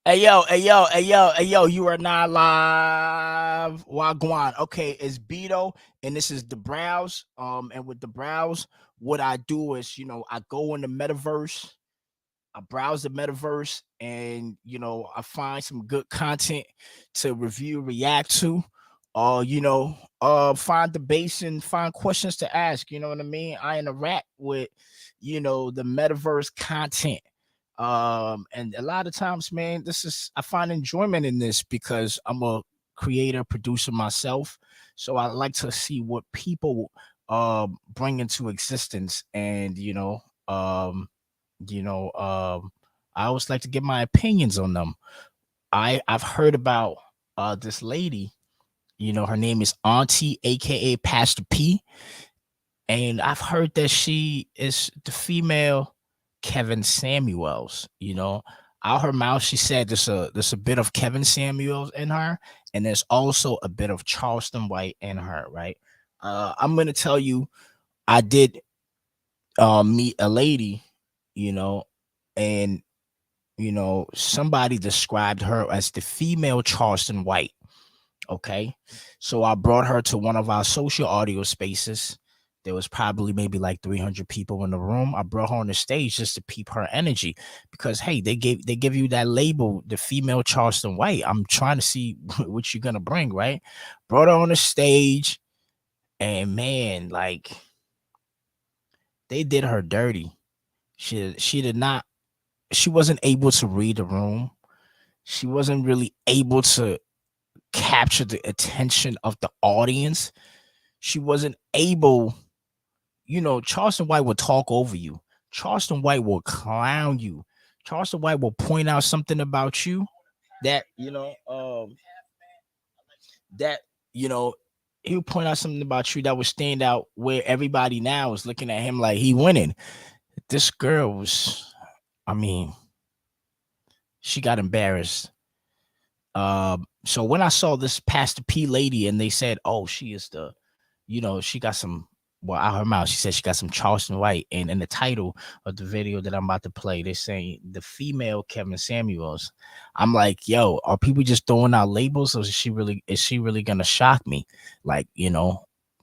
Hey yo, hey yo, hey yo, hey yo, you are not live. Wagwan. Okay, it's Beto, and this is the browse. And with the browse, what I do is, I go in the metaverse, I browse the metaverse, and I find some good content to review, react to, find debates and find questions to ask. You know what I mean? I interact with, the metaverse content. And a lot of times, man, I find enjoyment in this because I'm a creator, producer myself. So I like to see what people bring into existence, and you know, I always like to get my opinions on them. I've heard about this lady, her name is Auntie, aka Pastor P, and I've heard that she is the female Kevin Samuels. Out her mouth, she said there's a bit of Kevin Samuels in her, and there's also a bit of Charleston White in her, right? I'm gonna tell you, I did meet a lady, you know, and somebody described her as the female Charleston White. Okay. So I brought her to one of our social audio spaces. There was probably maybe like 300 people in the room. I brought her on the stage just to peep her energy because hey, they give you that label, the female Charleston White. I'm trying to see what you're gonna bring, right? Brought her on the stage, and man, like they did her dirty. She did not. She wasn't able to read the room. She wasn't really able to capture the attention of the audience. She wasn't able, Charleston White will talk over you. Charleston White will clown you. Charleston White will point out something about you that, that, you know, he'll point out something about you that would stand out where everybody now is looking at him like he winning. This girl was, I mean, she got embarrassed. So when I saw this Pastor P lady and they said, oh, she is the, she got some, well, out her mouth, she said she got some Charleston White. And in the title of the video that I'm about to play, they're saying the female Kevin Samuels. I'm like, yo, are people just throwing out labels, or is she really gonna shock me? Like,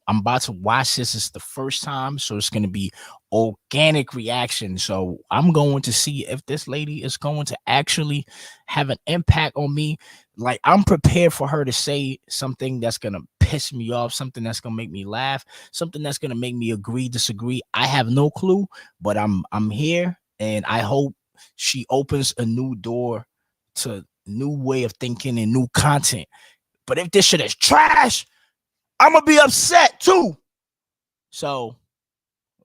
I'm about to watch this. It's the first time, so it's gonna be organic reaction. So I'm going to see if this lady is going to actually have an impact on me. Like, I'm prepared for her to say something that's gonna piss me off, something that's gonna make me laugh, something that's gonna make me agree, disagree. I have no clue, but I'm here, and I hope she opens a new door to new way of thinking and new content. But if this shit is trash, I'm gonna be upset too. So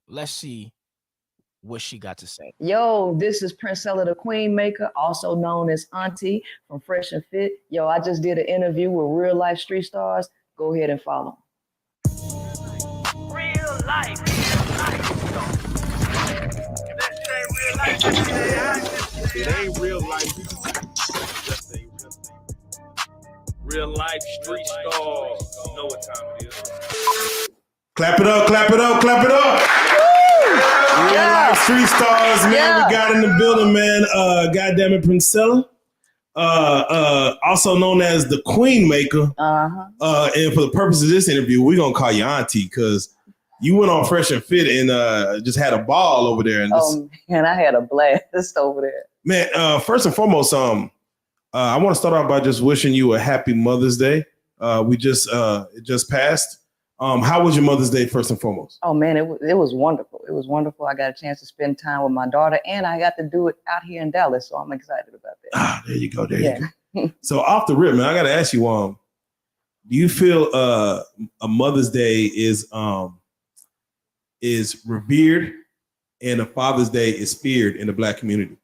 let's see what she got to say. Yo, this is Princella the Queen Maker, also known as Auntie from Fresh and Fit. Yo, I just did an interview with real life street stars. Go ahead and follow. Real life. It ain't real life. Real life street stars. You know what time it is. Clap it up, clap it up, clap it up. Real life street stars, man. Yeah. We got in the building, man. Goddamn it, Princella. Also known as the Queen Maker. And for the purpose of this interview, we're gonna call you Auntie because you went on Fresh and Fit and just had a ball over there. And man, I had a blast over there. Man, first and foremost, I want to start off by just wishing you a happy Mother's Day. It just passed. How was your Mother's Day, first and foremost? Oh, man, it was wonderful. It was wonderful. I got a chance to spend time with my daughter, and I got to do it out here in Dallas, so I'm excited about that. There you go. There you go. So off the rip, man, I got to ask you, do you feel a Mother's Day is revered and a Father's Day is feared in the Black community?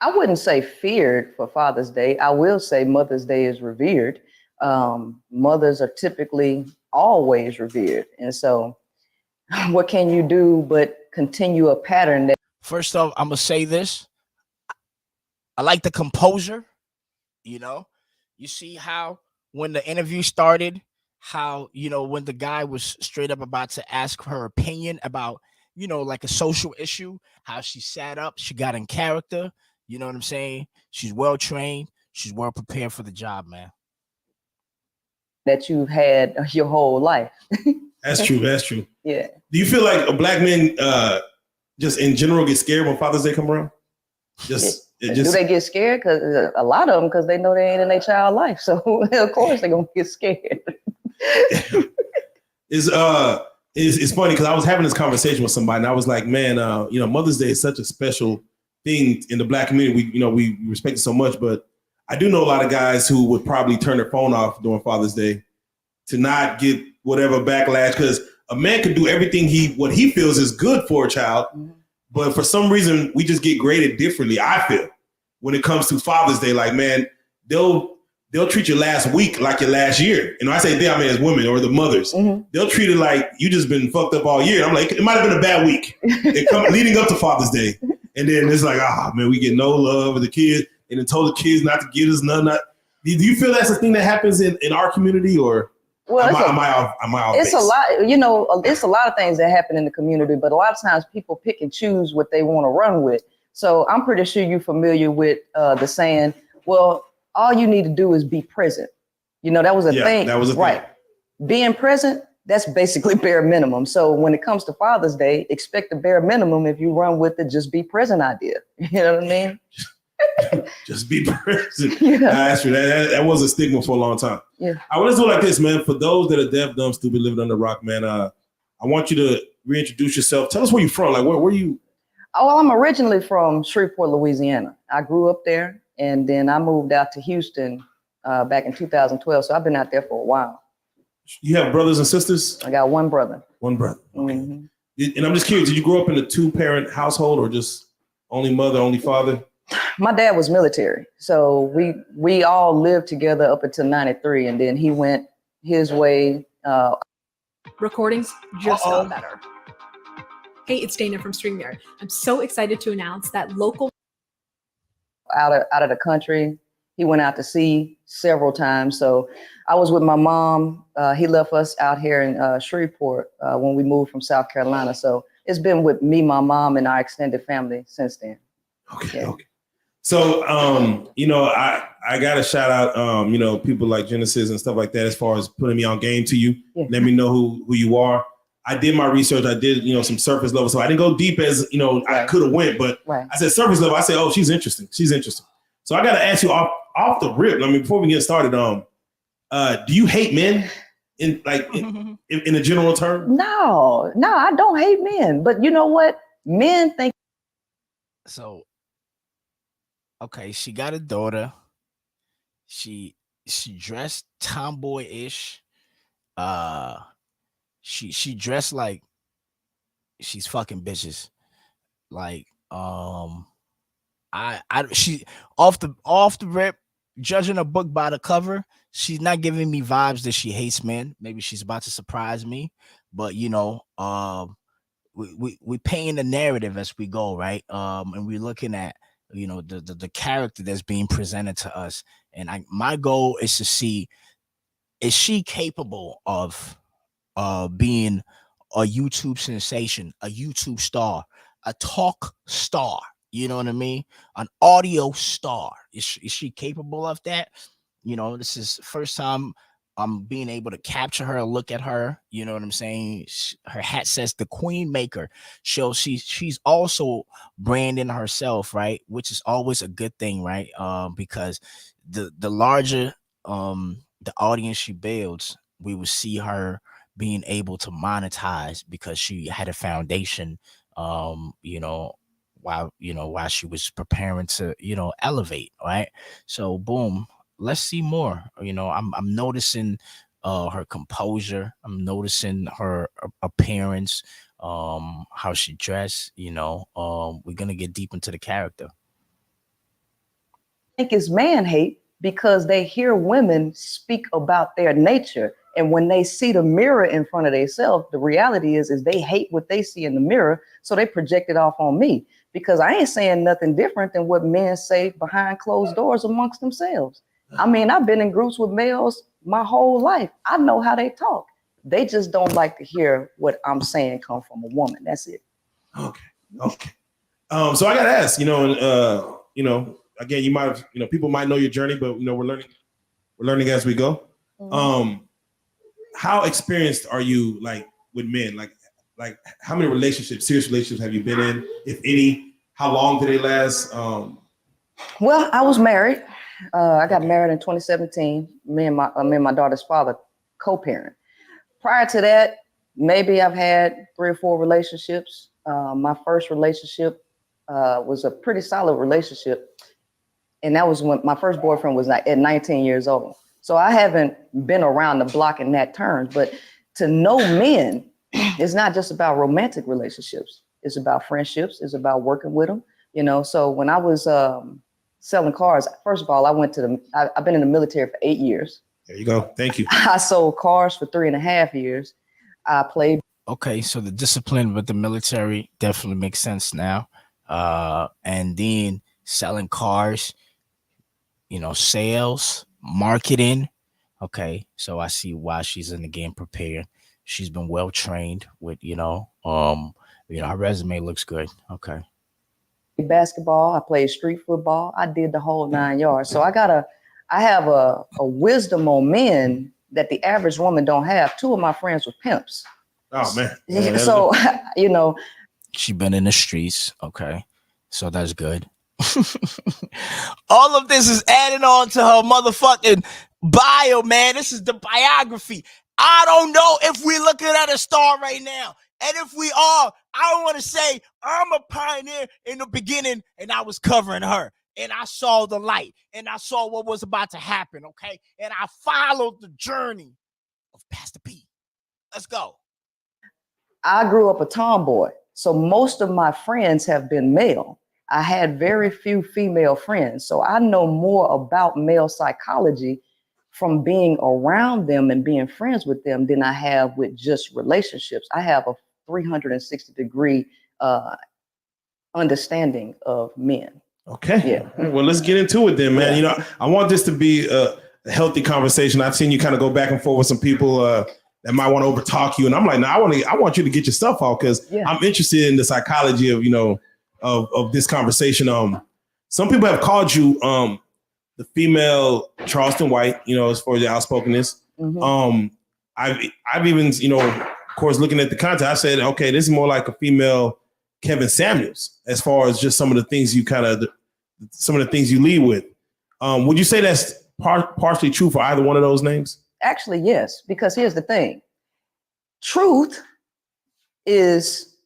I wouldn't say feared for Father's Day. I will say Mother's Day is revered. Mothers are typically always revered. And so what can you do but continue a pattern that... First off, I'm gonna say this. I like the composure. You see how when the interview started, how when the guy was straight up about to ask her opinion about like a social issue, how she sat up, she got in character. You know what I'm saying? She's well trained. She's well prepared for the job, man. That you've had your whole life. That's true. That's true. Yeah. Do you feel like black men just in general get scared when Father's Day come around? Do they get scared? Because a lot of them, because they know they ain't in their child life. So of course they're gonna get scared. It's funny because I was having this conversation with somebody and I was like, man, Mother's Day is such a special thing in the black community. We respect it so much, but I do know a lot of guys who would probably turn their phone off during Father's Day to not get whatever backlash, because a man can do everything what he feels is good for a child. Mm-hmm. But for some reason, we just get graded differently, I feel, when it comes to Father's Day. Like, man, they'll treat your last week like your last year. And when I say they, I mean as women or the mothers. Mm-hmm. They'll treat it like you just been fucked up all year. I'm like, it might have been a bad week. Leading up to Father's Day. And then it's like, man, we get no love of the kids. And then told the kids not to get us none. Do you feel that's a thing that happens in our community, or am I off it's base? A lot, it's a lot of things that happen in the community, but a lot of times people pick and choose what they want to run with. So I'm pretty sure you're familiar with the saying, well, all you need to do is be present. That was a thing. That was a right. Thing. Being present, that's basically bare minimum. So when it comes to Father's Day, expect the bare minimum if you run with the just be present idea. You know what I mean? Just be present. Yeah. That's true. That was a stigma for a long time. Yeah. I want to do it like this, man. For those that are deaf, dumb, stupid, living under a rock, man, I want you to reintroduce yourself. Tell us where you're from. Like, where you? Oh, well, I'm originally from Shreveport, Louisiana. I grew up there, and then I moved out to Houston back in 2012. So I've been out there for a while. You have brothers and sisters? I got one brother. One brother. Okay. Mm-hmm. And I'm just curious, did you grow up in a 2-parent household or just only mother, only father? My dad was military. So we all lived together up until 93. And then he went his way. Recordings just got better. Hey, it's Dana from StreamYard. I'm so excited to announce that local out of the country. He went out to sea several times. So I was with my mom. He left us out here in Shreveport when we moved from South Carolina. So it's been with me, my mom, and our extended family since then. Okay. Yeah. Okay. So, I got to shout out, people like Genesis and stuff like that, as far as putting me on game to you. Yeah. Let me know who you are. I did my research. I did, some surface level. So I didn't go deep as, right. I could have went, but right. I said surface level. I said, oh, she's interesting. She's interesting. So I got to ask you off the rip. Before we get started, do you hate men in a general term? No, I don't hate men. But you know what? Men think. So, okay, she got a daughter. She dressed tomboy-ish. She dressed like she's fucking bitches. Like, she off the rip, judging a book by the cover, she's not giving me vibes that she hates men. Maybe she's about to surprise me, but we painting the narrative as we go, right? And we're looking at the character that's being presented to us, and my goal is to see, is she capable of being a YouTube sensation, a YouTube star, a talk star? You know what I mean? An audio star. Is she capable of that? This is first time I'm being able to capture her, look at her. You know what I'm saying? Her hat says the Queen Maker. So she's also branding herself, right? Which is always a good thing, right? Because the larger the audience she builds, we will see her being able to monetize because she had a foundation, while she was preparing to, elevate, right? So boom, let's see more. I'm noticing her composure. I'm noticing her appearance, how she dressed. We're gonna get deep into the character. I think it's man hate because they hear women speak about their nature. And when they see the mirror in front of themselves, the reality is they hate what they see in the mirror. So they project it off on me because I ain't saying nothing different than what men say behind closed doors amongst themselves. I've been in groups with males my whole life. I know how they talk. They just don't like to hear what I'm saying come from a woman. That's it. Okay. So I got to ask, you know, again, you might have, you know, people might know your journey, but you know, we're learning as we go. How experienced are you like with men? Like how many serious relationships have you been in, if any? How long did they last? Well, I was married. I got married in 2017. Me and my daughter's father co-parent. Prior to that, maybe I've had 3 or 4 relationships. My first relationship was a pretty solid relationship. And that was when my first boyfriend was at 19 years old. So I haven't been around the block in that terms, but to know men is not just about romantic relationships. It's about friendships. It's about working with them, you know? So when I was selling cars, first of all, I've been in the military for 8 years. There you go. Thank you. I sold cars for 3.5 years. I played. Okay, so the discipline with the military definitely makes sense now. And then selling cars, you know, sales, marketing. Okay, so I see why she's in the game prepared. She's been well trained with, her resume looks good. Okay. Basketball, I played street football. I did the whole 9 yards. So I have a wisdom on men that the average woman don't have. 2 of my friends were pimps. Oh man. So, you know, She been in the streets. Okay. So that's good. All of this is adding on to her motherfucking bio, man. This is the biography. I don't know if we're looking at a star right now. And if we are, I want to say I'm a pioneer in the beginning, and I was covering her. And I saw the light, and I saw what was about to happen, okay? And I followed the journey of Pastor P. Let's go. I grew up a tomboy. So most of my friends have been male. I had very few female friends. So I know more about male psychology from being around them and being friends with them than I have with just relationships. I have a 360-degree understanding of men. Okay. Yeah. Well, let's get into it then, man. You know, I want this to be a healthy conversation. I've seen you kind of go back and forth with some people that might want to overtalk you, and I'm like, no, I want you to get your stuff out because I'm interested in the psychology of of this conversation. Some people have called you the female Charleston White, as far as the outspokenness. Mm-hmm. I've even, of course, looking at the content, I said, okay, this is more like a female Kevin Samuels, as far as just some of the things you lead with. Would you say that's partially true for either one of those names? Actually, yes, because here's the thing. Truth is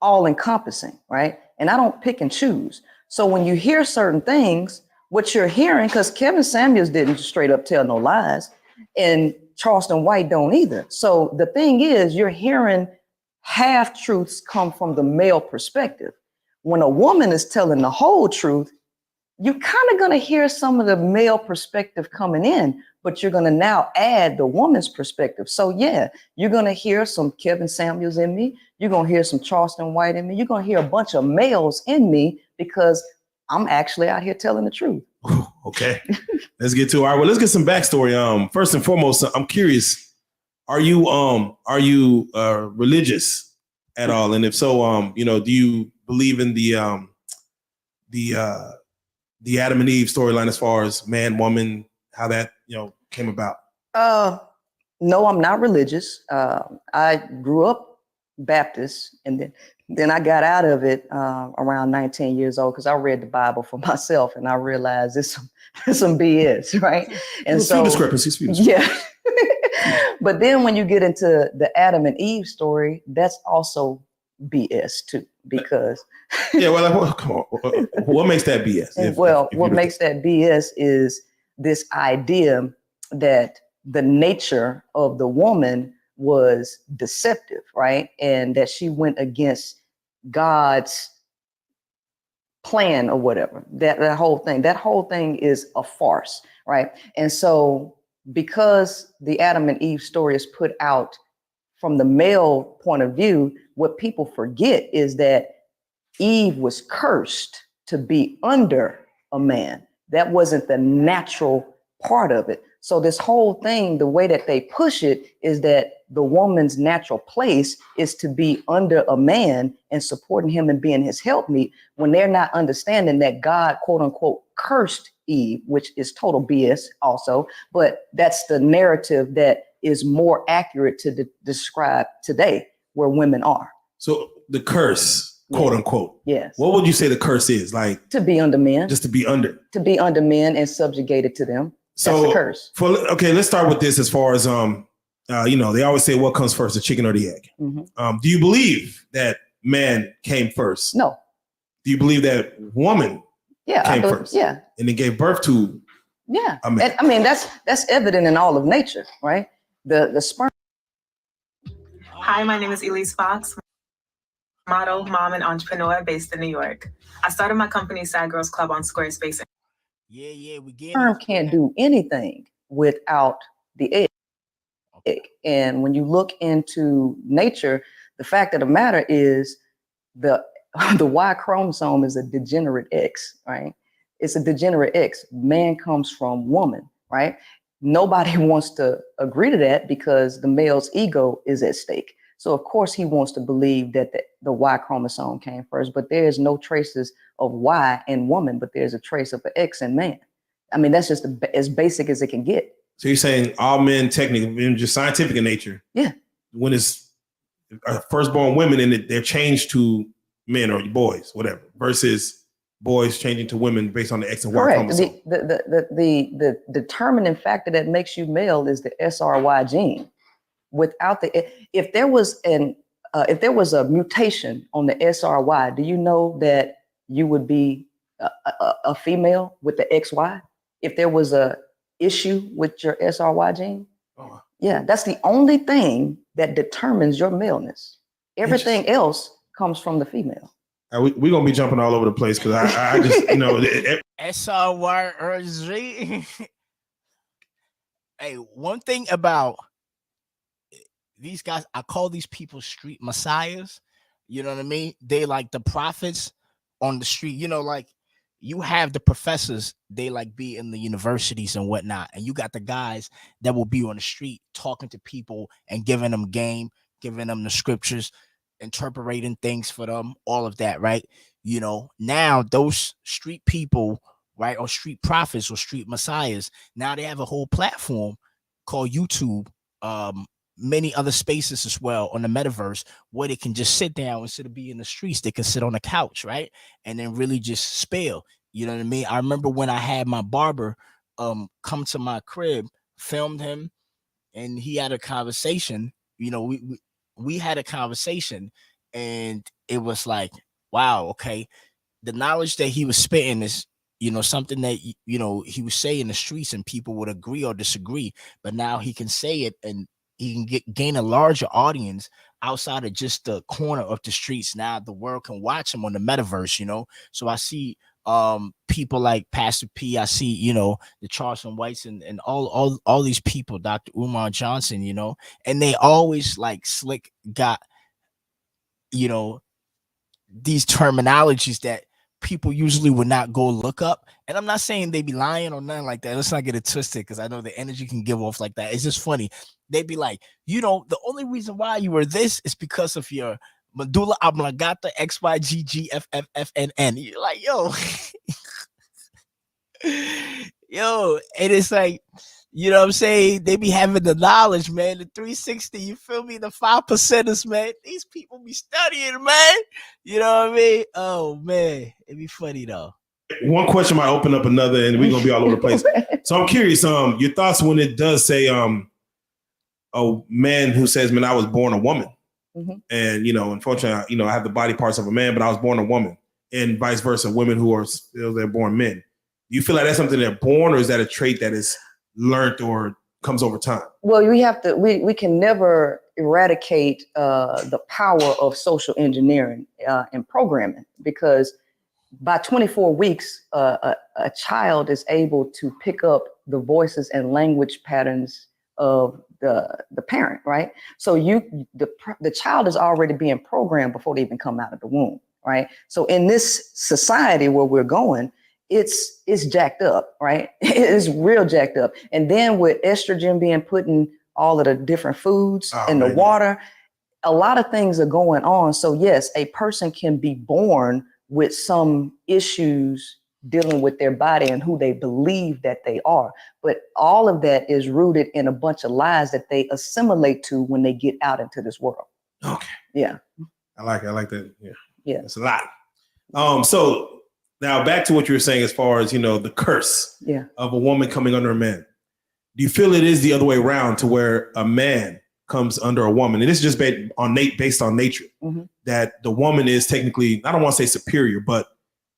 all encompassing, right? And I don't pick and choose. So when you hear certain things, what you're hearing, because Kevin Samuels didn't straight up tell no lies, and Charleston White don't either. So the thing is, you're hearing half truths come from the male perspective. When a woman is telling the whole truth, you're kind of going to hear some of the male perspective coming in, but you're going to now add the woman's perspective. So yeah, you're going to hear some Kevin Samuels in me. You're going to hear some Charleston White in me. You're going to hear a bunch of males in me because I'm actually out here telling the truth. Okay, let's get to it. All right, well, let's get some backstory. First and foremost, I'm curious, are you religious at all? And if so, do you believe in the Adam and Eve storyline as far as man, woman, how that, came about? No, I'm not religious. I grew up Baptist, and then I got out of it around 19 years old because I read the Bible for myself and I realized it's some BS, right? And few discrepancies. Yeah. But then when you get into the Adam and Eve story, that's also BS too, because come on. What makes that BS? What makes that BS is this idea that the nature of the woman was deceptive, right? And that she went against God's plan or whatever. That whole thing is a farce, right? And so because the Adam and Eve story is put out from the male point of view, what people forget is that Eve was cursed to be under a man. That wasn't the natural part of it. So this whole thing, the way that they push it is that the woman's natural place is to be under a man and supporting him and being his helpmeet, when they're not understanding that God, quote unquote, cursed Eve, which is total BS also, but that's the narrative that is more accurate to describe today where women are. So the curse, quote unquote. Yes. What would you say the curse is? Like To be under men. just to be under. To be under men and subjugated to them. That's the curse. Okay, let's start with this as far as they always say what comes first, the chicken or the egg. Mm-hmm. Do you believe that man came first? No. Do you believe that woman came first? Yeah. And then gave birth to a man? And, I mean, that's evident in all of nature, right? The sperm. Hi, my name is Elise Fox, model, mom, and entrepreneur based in New York. I started my company, Sad Girls Club, on Squarespace. We get Sperm can't do anything without the egg. And when you look into nature, the fact of the matter is the Y chromosome is a degenerate X, right? It's a degenerate X. Man comes from woman, right? Nobody wants to agree to that because the male's ego is at stake. So of course he wants to believe that the Y chromosome came first, but there is no traces of Y in woman, but there's a trace of an X in man. I mean, that's just as basic as it can get. So you're saying all men technically, just scientific in nature. Yeah. When it's firstborn women and they're changed to men or boys, whatever, versus boys changing to women based on the X and Y Correct. chromosome. The determining factor that makes you male is the SRY gene. Without if there was a mutation on the SRY, do you know that you would be a female with the XY? If there was a issue with your SRY gene, yeah, that's the only thing that determines your maleness. Everything else comes from the female. We're gonna be jumping all over the place because I just SRYRZ. Hey, one thing about these guys, I call these people street messiahs. You know what I mean? They like the prophets on the street. You know, like you have the professors, they like be in the universities and whatnot. And you got the guys that will be on the street talking to people and giving them game, giving them the scriptures, interpreting things for them, all of that, right? You know, now those street people, right, or street prophets or street messiahs, now they have a whole platform called YouTube, many other spaces as well on the metaverse where they can just sit down instead of being in the streets. They can sit on the couch, right, and then really just spill. You know what I mean? I remember when I had my barber come to my crib, filmed him, and he had a conversation. You know, we had a conversation, and it was like, wow, okay, the knowledge that he was spitting is, you know, something that, you know, he would say in the streets and people would agree or disagree, but now he can say it and he can gain a larger audience outside of just the corner of the streets. Now the world can watch him on the metaverse, you know. So I see people like Pastor P, I see, you know, the Charleston Whites and all these people, Dr. Umar Johnson, you know, and they always like slick got, you know, these terminologies that people usually would not go look up. And I'm not saying they be lying or nothing like that. Let's not get it twisted, because I know the energy can give off like that. It's just funny. They'd be like, you know, the only reason why you were this is because of your medulla oblongata XYGGFFFNN. You're like, yo, yo, and it's like, you know what I'm saying? They be having the knowledge, man. The 360, you feel me? The 5%ers, man. These people be studying, man. You know what I mean? Oh, man. It'd be funny, though. One question might open up another, and we're going to be all over the place. So I'm curious, your thoughts when it does say a man who says, man, I was born a woman. Mm-hmm. And, you know, unfortunately, you know, I have the body parts of a man, but I was born a woman. And vice versa, women who are still, they're born men. Do you feel like that's something they're born, or is that a trait that is learned or comes over time? Well, we can never eradicate the power of social engineering and programming, because by 24 weeks, a child is able to pick up the voices and language patterns of the parent, right? So the child is already being programmed before they even come out of the womb, right? So in this society where we're going, it's jacked up, right? It's real jacked up. And then with estrogen being put all of the different foods and the man. water. A lot of things are going on. So yes, a person can be born with some issues dealing with their body and who they believe that they are. But all of that is rooted in a bunch of lies that they assimilate to when they get out into this world. Okay. Yeah. I like that. Yeah. Yeah. It's a lot. So now back to what you were saying as far as, the curse of a woman coming under a man. Do you feel it is the other way around to where a man comes under a woman? And this is just based on nature, that the woman is technically, I don't want to say superior, but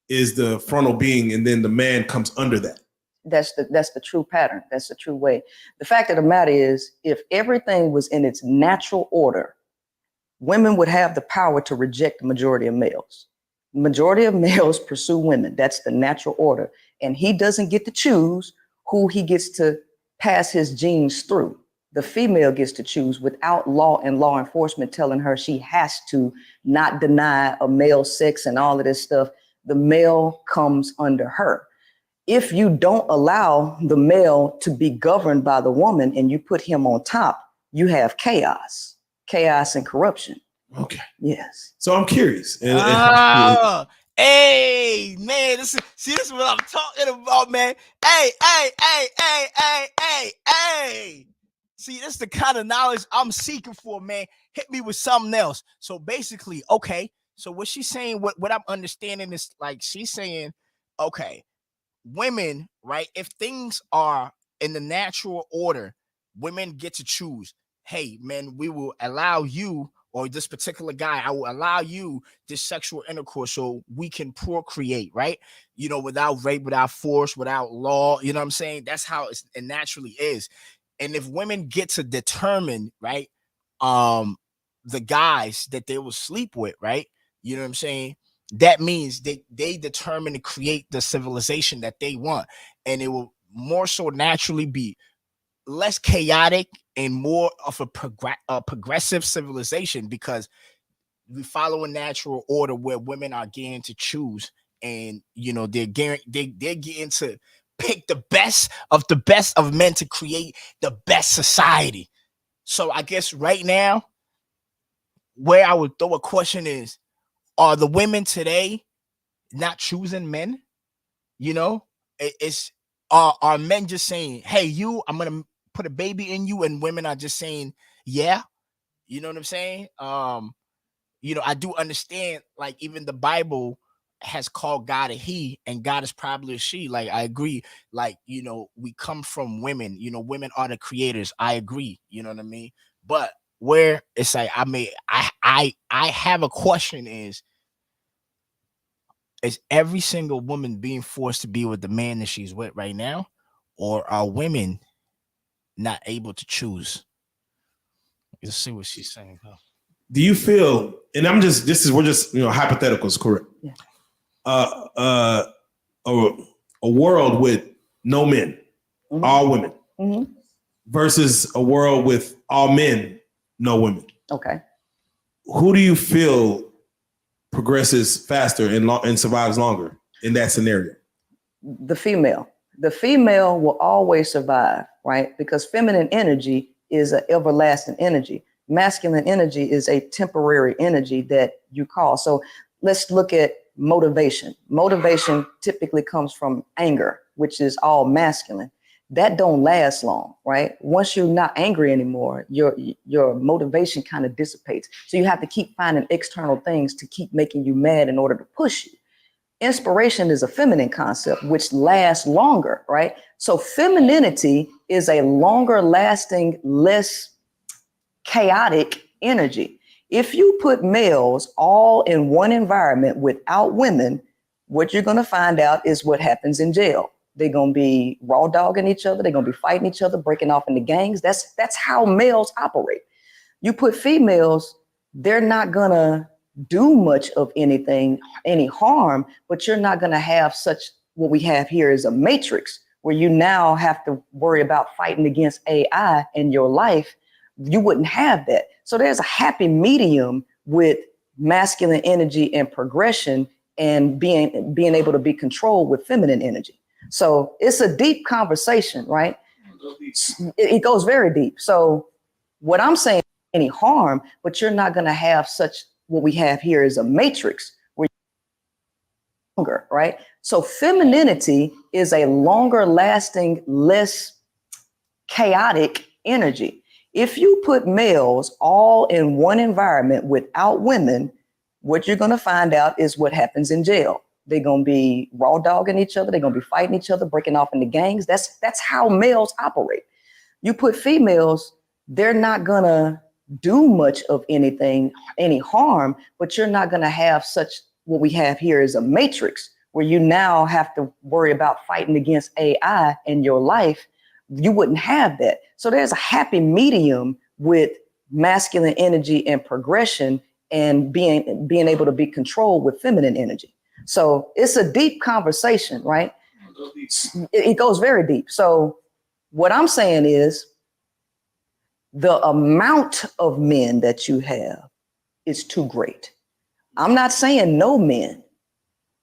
is the frontal being, and then the man comes under that. That's the true pattern. That's the true way. The fact of the matter is, if everything was in its natural order, women would have the power to reject the majority of males. Majority of males pursue women. That's the natural order. And he doesn't get to choose who he gets to pass his genes through. The female gets to choose without law and law enforcement telling her she has to not deny a male sex and all of this stuff. The male comes under her. If you don't allow the male to be governed by the woman and you put him on top, you have chaos and corruption. Okay. Yes. So I'm curious. Hey, man, this is what I'm talking about, man. Hey. See, this is the kind of knowledge I'm seeking for, man. Hit me with something else. So basically, okay. So what she's saying, what I'm understanding is, like, she's saying, okay, women, right? If things are in the natural order, women get to choose. Hey, man, we will allow you, or this particular guy, I will allow you this sexual intercourse so we can procreate, right? Without rape, without force, without law. You know what I'm saying? That's how it naturally is. And if women get to determine, right, the guys that they will sleep with, right? You know what I'm saying? That means they determine to create the civilization that they want. And it will more so naturally be less chaotic and more of a progressive civilization, because we follow a natural order where women are getting to choose, and they're getting to pick the best of men to create the best society. So I guess right now, where I would throw a question is, are the women today not choosing men? It's are men just saying, hey, I'm gonna put a baby in you, and women are just saying, yeah. You know what I'm saying? I do understand, like, even the Bible has called God a he, and God is probably a she. Like, I agree. Like, we come from women. Women are the creators. I agree. You know what I mean? But where it's like, I have a question is every single woman being forced to be with the man that she's with right now, or are women not able to choose? Let's see what she's saying. Do you feel, and we're just hypotheticals, correct? Yeah. A world with no men, all women, versus a world with all men, no women. Okay. Who do you feel progresses faster and survives longer in that scenario? The female. The female will always survive, right? Because feminine energy is an everlasting energy. Masculine energy is a temporary energy that you call. So let's look at motivation. Motivation typically comes from anger, which is all masculine. That don't last long, right? Once you're not angry anymore, your motivation kind of dissipates. So you have to keep finding external things to keep making you mad in order to push you. Inspiration is a feminine concept, which lasts longer, right? So femininity is a longer lasting, less chaotic energy. If you put males all in one environment without women, what you're going to find out is what happens in jail. They're going to be raw dogging each other. They're going to be fighting each other, breaking off into gangs. That's how males operate. You put females, they're not going to do much of anything, any harm, but you're not going to have such, what we have here is a matrix where you now have to worry about fighting against AI in your life. You wouldn't have that. So there's a happy medium with masculine energy and progression, and being able to be controlled with feminine energy. So it's a deep conversation, right? It goes very deep. So what I'm saying, any harm, but you're not going to have such, what we have here is a matrix where you're longer, right? So femininity is a longer lasting, less chaotic energy. If you put males all in one environment without women, what you're going to find out is what happens in jail. They're going to be raw dogging each other. They're going to be fighting each other, breaking off into gangs. That's how males operate. You put females, they're not going to do much of anything, any harm, but you're not going to have such, what we have here is a matrix where you now have to worry about fighting against AI in your life. You wouldn't have that. So there's a happy medium with masculine energy and progression and being able to be controlled with feminine energy. So it's a deep conversation, right? It goes very deep. So what I'm saying is the amount of men that you have is too great. I'm not saying no men,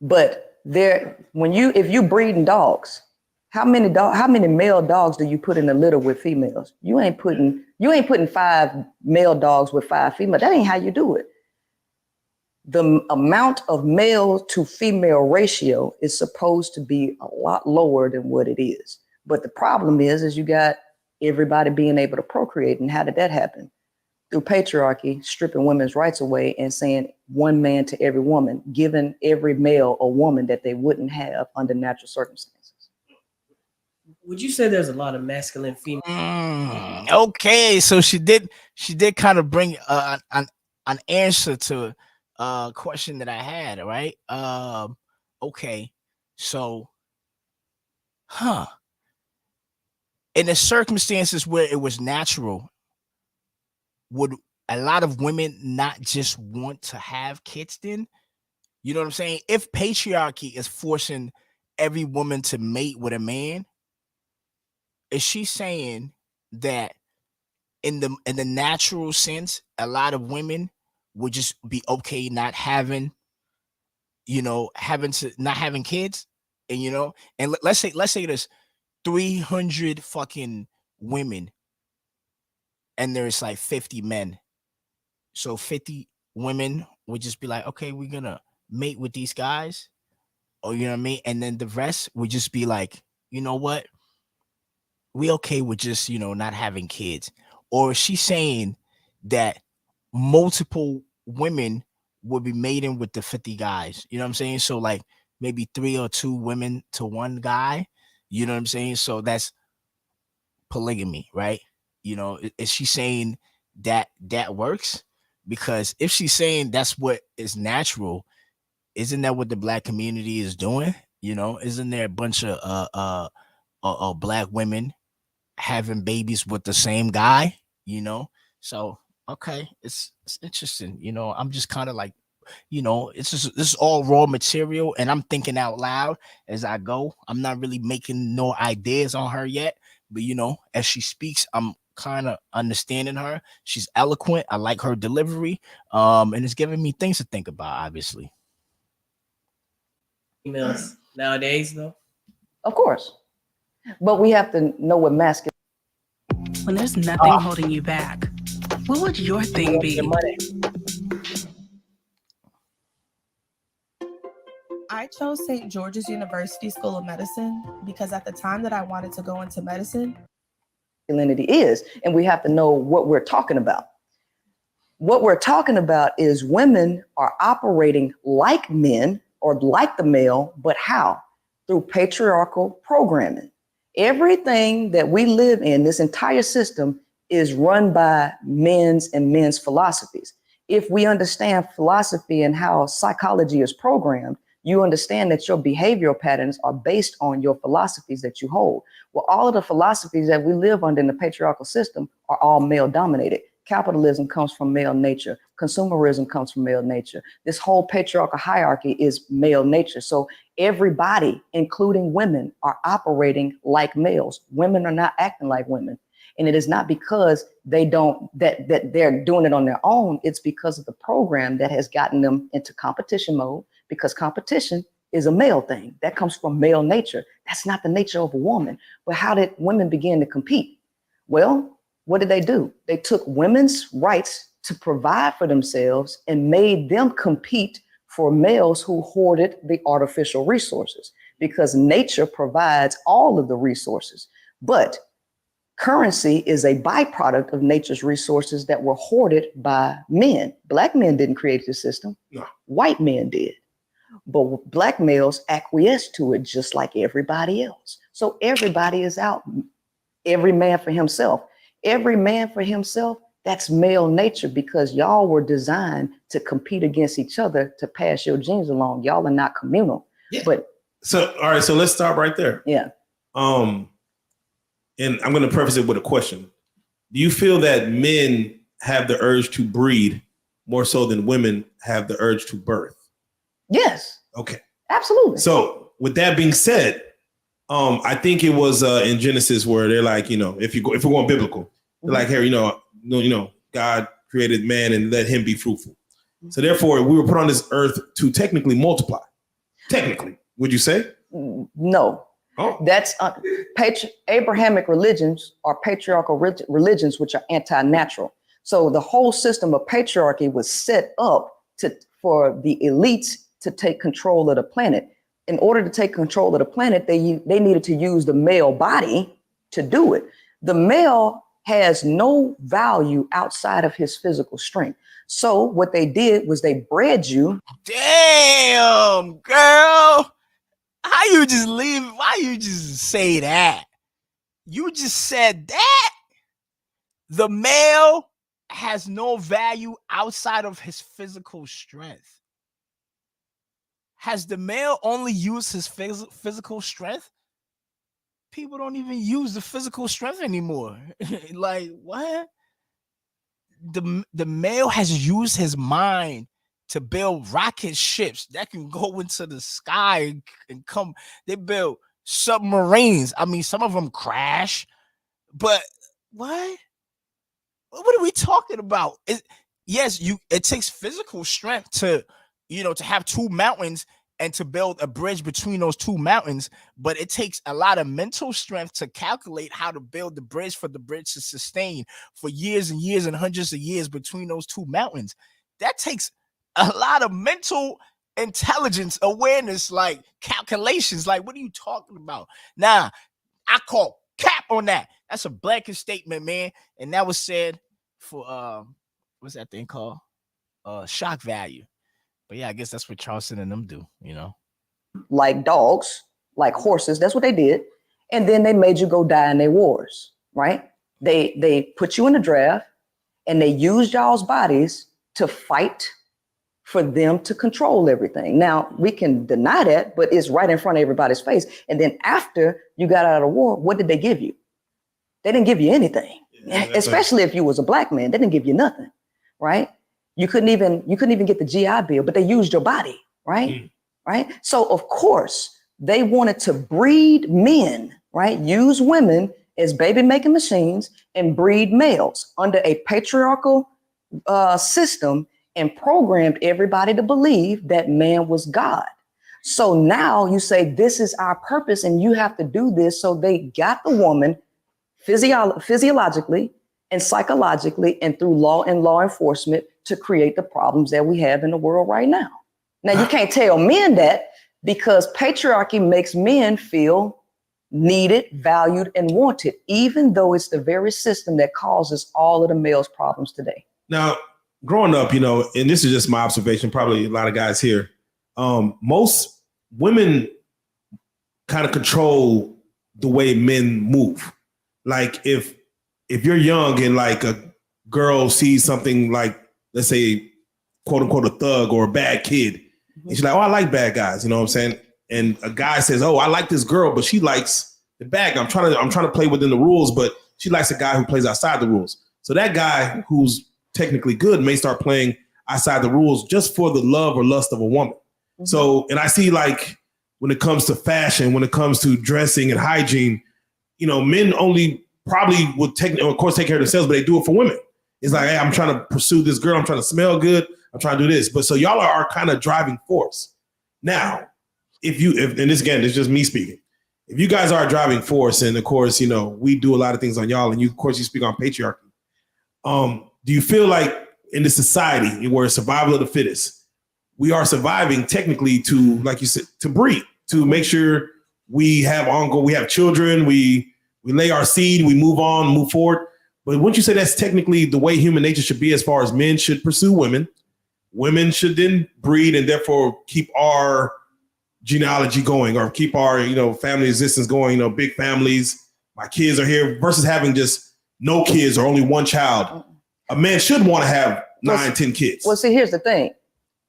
but if you breeding dogs, how many male dogs do you put in a litter with females? You ain't putting 5 male dogs with 5 females. That ain't how you do it. The amount of male to female ratio is supposed to be a lot lower than what it is. But the problem is you got everybody being able to procreate. And how did that happen? Through patriarchy, stripping women's rights away and saying one man to every woman, giving every male a woman that they wouldn't have under natural circumstances. Would you say there's a lot of masculine female? Okay, so she did kind of bring an answer to a question that I had, right? Okay, so, in the circumstances where it was natural, would a lot of women not just want to have kids then? You know what I'm saying? If patriarchy is forcing every woman to mate with a man, is she saying that in the natural sense, a lot of women would just be okay not having kids? And and let's say there's 300 fucking women and there's like 50 men. So 50 women would just be like, okay, we're gonna mate with these guys, or you know what I mean? And then the rest would just be like, you know what? We okay with just, not having kids. Or is she saying that multiple women would be mating with the 50 guys? You know what I'm saying? So like maybe 3 or 2 women to 1 guy. You know what I'm saying? So that's polygamy, right? Is she saying that works? Because if she's saying that's what is natural, isn't that what the Black community is doing? Isn't there a bunch of Black women having babies with the same guy? So okay, it's interesting. I'm just kind of like, this is all raw material, and I'm thinking out loud as I go. I'm not really making no ideas on her yet, but as she speaks, I'm kind of understanding her. She's eloquent. I like her delivery, and it's giving me things to think about, obviously. Females nowadays, though, of course, but we have to know what masculine. When there's nothing holding you back, what would your thing be? I chose St. George's University School of Medicine because at the time that I wanted to go into medicine, masculinity is, and we have to know what we're talking about. What we're talking about is women are operating like men or like the male, but how? Through patriarchal programming. Everything that we live in, this entire system, is run by men's philosophies. If we understand philosophy and how psychology is programmed, you understand that your behavioral patterns are based on your philosophies that you hold. Well, all of the philosophies that we live under in the patriarchal system are all male dominated. Capitalism comes from male nature. Consumerism comes from male nature. This whole patriarchal hierarchy is male nature. So everybody, including women, are operating like males. Women are not acting like women. And it is not because that they're doing it on their own. It's because of the program that has gotten them into competition mode, because competition is a male thing. That comes from male nature. That's not the nature of a woman. But how did women begin to compete? Well, what did they do? They took women's rights to provide for themselves and made them compete for males who hoarded the artificial resources, because nature provides all of the resources. But currency is a byproduct of nature's resources that were hoarded by men. Black men didn't create the system. No. White men did. But black males acquiesced to it just like everybody else. So everybody is out. Every man for himself. Every man for himself, that's male nature, because y'all were designed to compete against each other to pass your genes along. Y'all are not communal. Yeah. But So, all right, so let's stop right there. yeah. And I'm going to preface it with a question. Do you feel that men have the urge to breed more so than women have the urge to birth? Yes. Okay. Absolutely. So with that being said, I think it was in Genesis where they're like, if we're going biblical, they're like, here, God created man and let him be fruitful. So therefore, we were put on this earth to technically multiply. Technically, would you say? No. Oh. That's Abrahamic religions are patriarchal religions, which are anti-natural. So the whole system of patriarchy was set up for the elites to take control of the planet. In order to take control of the planet, they needed to use the male body to do it. The male has no value outside of his physical strength. So what they did was they bred you. Damn, girl. How you just leave? Why you just say that? You just said that the male has no value outside of his physical strength. Has the male only used his physical strength? People don't even use the physical strength anymore. Like, what? The male has used his mind to build rocket ships that can go into the sky and come. They build submarines. I mean, some of them crash, but what? What are we talking about? Yes, it takes physical strength to have two mountains and to build a bridge between those two mountains, but it takes a lot of mental strength to calculate how to build the bridge for the bridge to sustain for years and years and hundreds of years between those two mountains. That takes a lot of mental intelligence, awareness, like calculations. Like, what are you talking about? Nah, I call cap on that. That's a blanket statement, man. And that was said for what's that thing called? Shock value. But yeah, I guess that's what Charleston and them do, Like dogs, like horses. That's what they did. And then they made you go die in their wars, right? They put you in a draft and they used y'all's bodies to fight for them to control everything. Now, we can deny that, but it's right in front of everybody's face. And then after you got out of the war, what did they give you? They didn't give you anything, especially if you was a black man. They didn't give you nothing, right? You couldn't even get the GI Bill, but they used your body, right? Right? So of course, they wanted to breed men, right? Use women as baby making machines and breed males under a patriarchal system, and programmed everybody to believe that man was God. So now you say, this is our purpose and you have to do this. So they got the woman physiologically and psychologically and through law and law enforcement to create the problems that we have in the world right now. Now, you can't tell men that, because patriarchy makes men feel needed, valued, and wanted, even though it's the very system that causes all of the males' problems today. Now, growing up, and this is just my observation, probably a lot of guys here, most women kind of control the way men move. Like if you're young and like a girl sees something like, let's say, quote unquote, a thug or a bad kid, and she's like, oh, I like bad guys, you know what I'm saying? And a guy says, oh, I like this girl, but she likes the bad guy. I'm trying to play within the rules, but she likes a guy who plays outside the rules. So that guy who's technically good may start playing outside the rules just for the love or lust of a woman. Mm-hmm. So, and I see, like, when it comes to fashion, when it comes to dressing and hygiene, men only probably would take care of themselves, but they do it for women. It's like, hey, I'm trying to pursue this girl. I'm trying to smell good. I'm trying to do this. But so y'all are kind of driving force. Now, and this again, it's just me speaking. If you guys are a driving force, and of course, you know, we do a lot of things on y'all, and you, of course, you speak on patriarchy. Do you feel like in this society where survival of the fittest, we are surviving technically to, like you said, to breed, to make sure we have we have children, we lay our seed, we move on, move forward. But wouldn't you say that's technically the way human nature should be, as far as men should pursue women? Women should then breed and therefore keep our genealogy going, or keep our, you know, family existence going, you know, big families. My kids are here, versus having just no kids or only one child. A man should want to have 9, 10 kids. Well, see, here's the thing.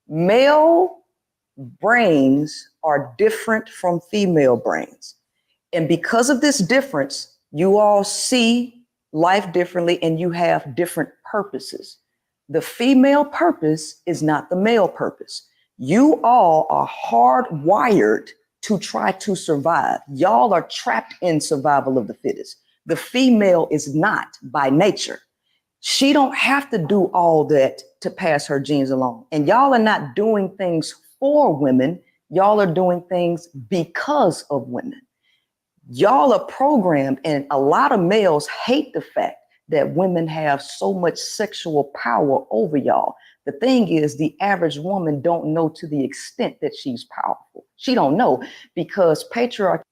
Male brains are different from female brains. And because of this difference, you all see life differently and you have different purposes. The female purpose is not the male purpose. You all are hardwired to try to survive. Y'all are trapped in survival of the fittest. The female is not by nature. She don't have to do all that to pass her genes along. And y'all are not doing things for women. Y'all are doing things because of women. Y'all are programmed, and a lot of males hate the fact that women have so much sexual power over y'all. The thing is, the average woman don't know to the extent that she's powerful. She don't know, because patriarchy.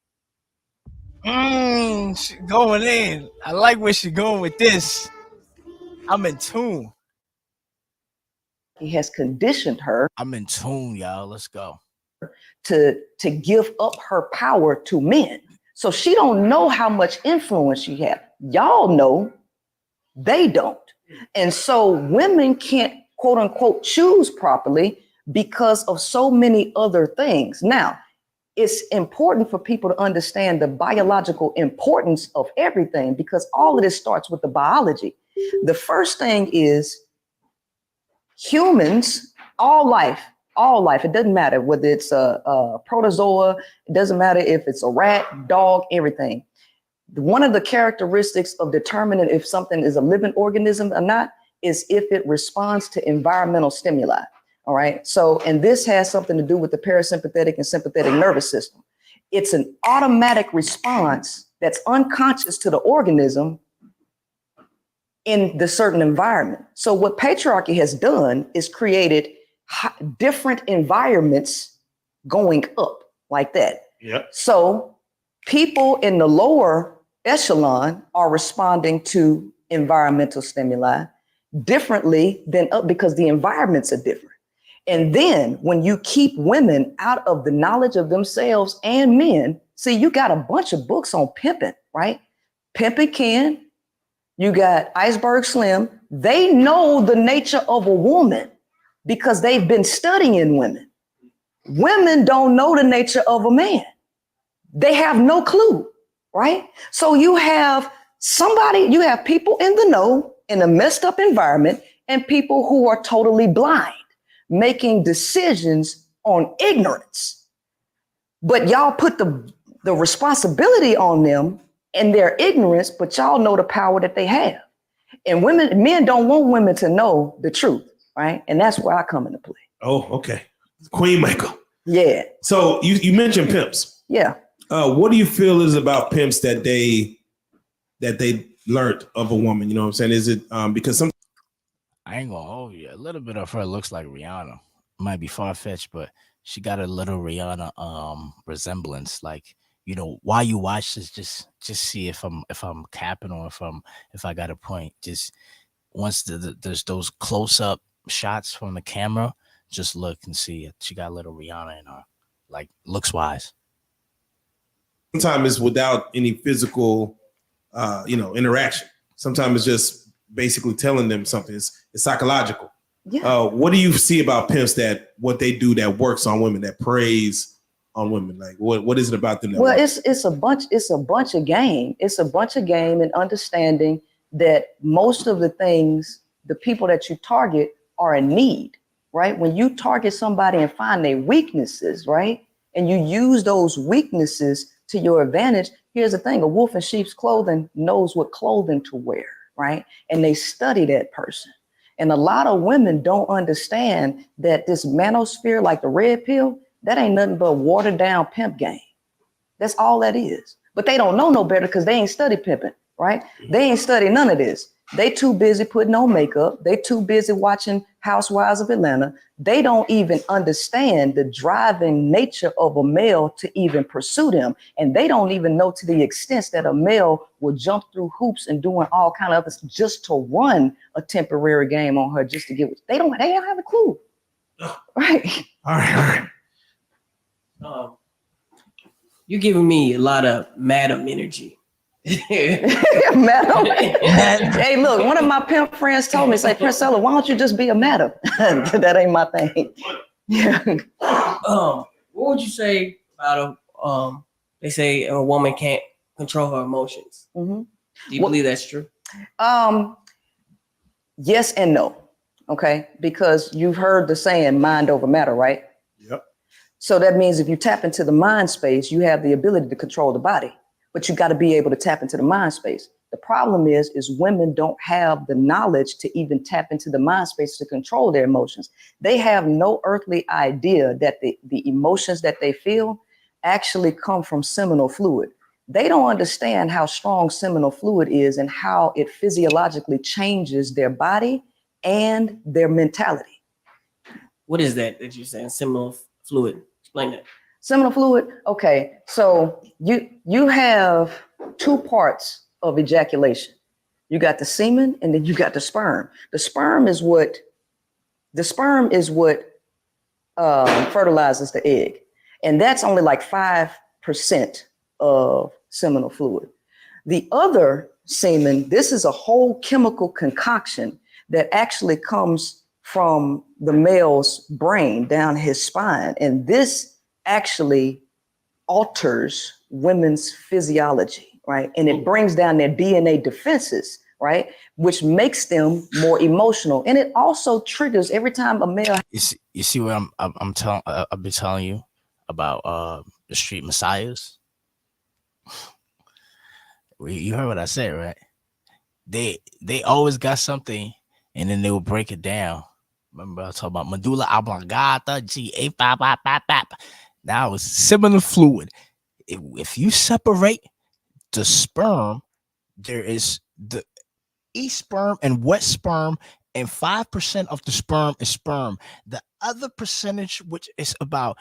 She going in. I like where she's going with this. I'm in tune. He has conditioned her. I'm in tune, y'all. Let's go. To give up her power to men. So she don't know how much influence she has. Y'all know, they don't. And so women can't, quote unquote, choose properly because of so many other things. Now, it's important for people to understand the biological importance of everything, because all of this starts with the biology. The first thing is humans, all life, it doesn't matter whether it's a protozoa, it doesn't matter if it's a rat, dog, everything. One of the characteristics of determining if something is a living organism or not is if it responds to environmental stimuli. All right. So, and this has something to do with the parasympathetic and sympathetic nervous system. It's an automatic response that's unconscious to the organism in the certain environment. So what patriarchy has done is created different environments going up like that. Yep. So people in the lower echelon are responding to environmental stimuli differently than up, because the environments are different. And then when you keep women out of the knowledge of themselves and men, see, you got a bunch of books on pimping, right? Pimping Ken, you got Iceberg Slim. They know the nature of a woman because they've been studying women. Women don't know the nature of a man. They have no clue, right? So you have people in the know in a messed up environment, and people who are totally blind, making decisions on ignorance. But y'all put the responsibility on them and their ignorance, but y'all know the power that they have. And men don't want women to know the truth, right? And that's where I come into play. Oh, okay. Queen Michael. Yeah. So you mentioned pimps. Yeah. What do you feel is about pimps that they learned of a woman? You know what I'm saying? Is it because some? I ain't gonna hold you. A little bit of her looks like Rihanna. Might be far-fetched, but she got a little Rihanna resemblance. Like, you know, while you watch this, just see if I'm capping or if I got a point. Just once there's those close-up shots from the camera, just look and see she got a little Rihanna in her, like looks-wise. Sometimes it's without any physical interaction. Sometimes it's just basically telling them something. It's psychological. Yeah. What do you see about pimps what they do that works on women, that preys on women? Like what is it about them? Well, it's a bunch of game. It's a bunch of game and understanding that most of the things, the people that you target are in need, right? When you target somebody and find their weaknesses, right? And you use those weaknesses to your advantage. Here's the thing, a wolf in sheep's clothing knows what clothing to wear, right? And they study that person. And a lot of women don't understand that this manosphere, like the red pill, That ain't nothing but watered down pimp game. That's all that is. But they don't know no better because they ain't study pimping, right? They ain't study none of this. They too busy putting on makeup. They too busy watching Housewives of Atlanta. They don't even understand the driving nature of a male to even pursue them. And they don't even know to the extent that a male will jump through hoops and doing all kind of others just to run a temporary game on her just to get it. They don't have a clue. Right. All right. You're giving me a lot of madam energy. Madam. Hey, look, one of my pimp friends told me, say, Princella, why don't you just be a madam? That ain't my thing. Yeah. What would you say about they say a woman can't control her emotions? Mm-hmm. Do you believe that's true? Yes and no. Okay, because you've heard the saying mind over matter, right? Yep. So that means if you tap into the mind space, you have the ability to control the body, but you got to be able to tap into the mind space. The problem is women don't have the knowledge to even tap into the mind space to control their emotions. They have no earthly idea that the emotions that they feel actually come from seminal fluid. They don't understand how strong seminal fluid is and how it physiologically changes their body and their mentality. What is that you're saying? Seminal fluid. Explain that. Seminal fluid. Okay, so you have two parts of ejaculation. You got the semen and then you got the sperm. The sperm is what fertilizes the egg, and that's only like 5% of seminal fluid. The other semen, this is a whole chemical concoction that actually comes from the male's brain down his spine. And this actually alters women's physiology, right? And it brings down their DNA defenses, right? Which makes them more emotional. And it also triggers every time a male. You see what I've been telling you about the street messiahs? You heard what I said, right? They always got something, and then they will break it down. Remember I talked about medulla oblongata, G85555. Now it's seminal fluid. If you separate the sperm, there is the e-sperm and wet sperm, and 5% of the sperm is sperm. The other percentage, which is about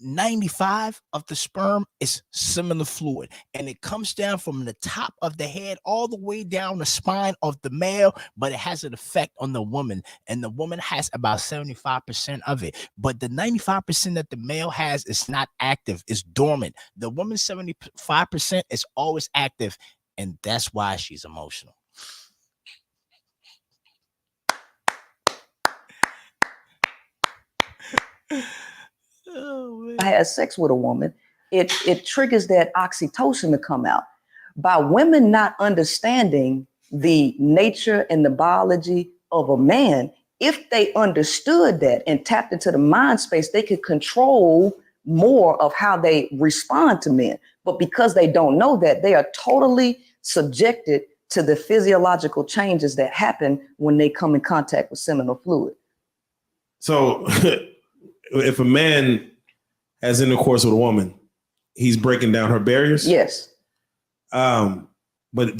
95 of the sperm, is seminal fluid, and it comes down from the top of the head all the way down the spine of the male, but it has an effect on the woman, and the woman has about 75% of it. But the 95% that the male has is not active, it's dormant. The woman's 75% is always active, and that's why she's emotional. Oh, I had sex with a woman, it triggers that oxytocin to come out. By women not understanding the nature and the biology of a man, if they understood that and tapped into the mind space, they could control more of how they respond to men. But because they don't know that, they are totally subjected to the physiological changes that happen when they come in contact with seminal fluid. So if a man has intercourse with a woman, he's breaking down her barriers? Yes. But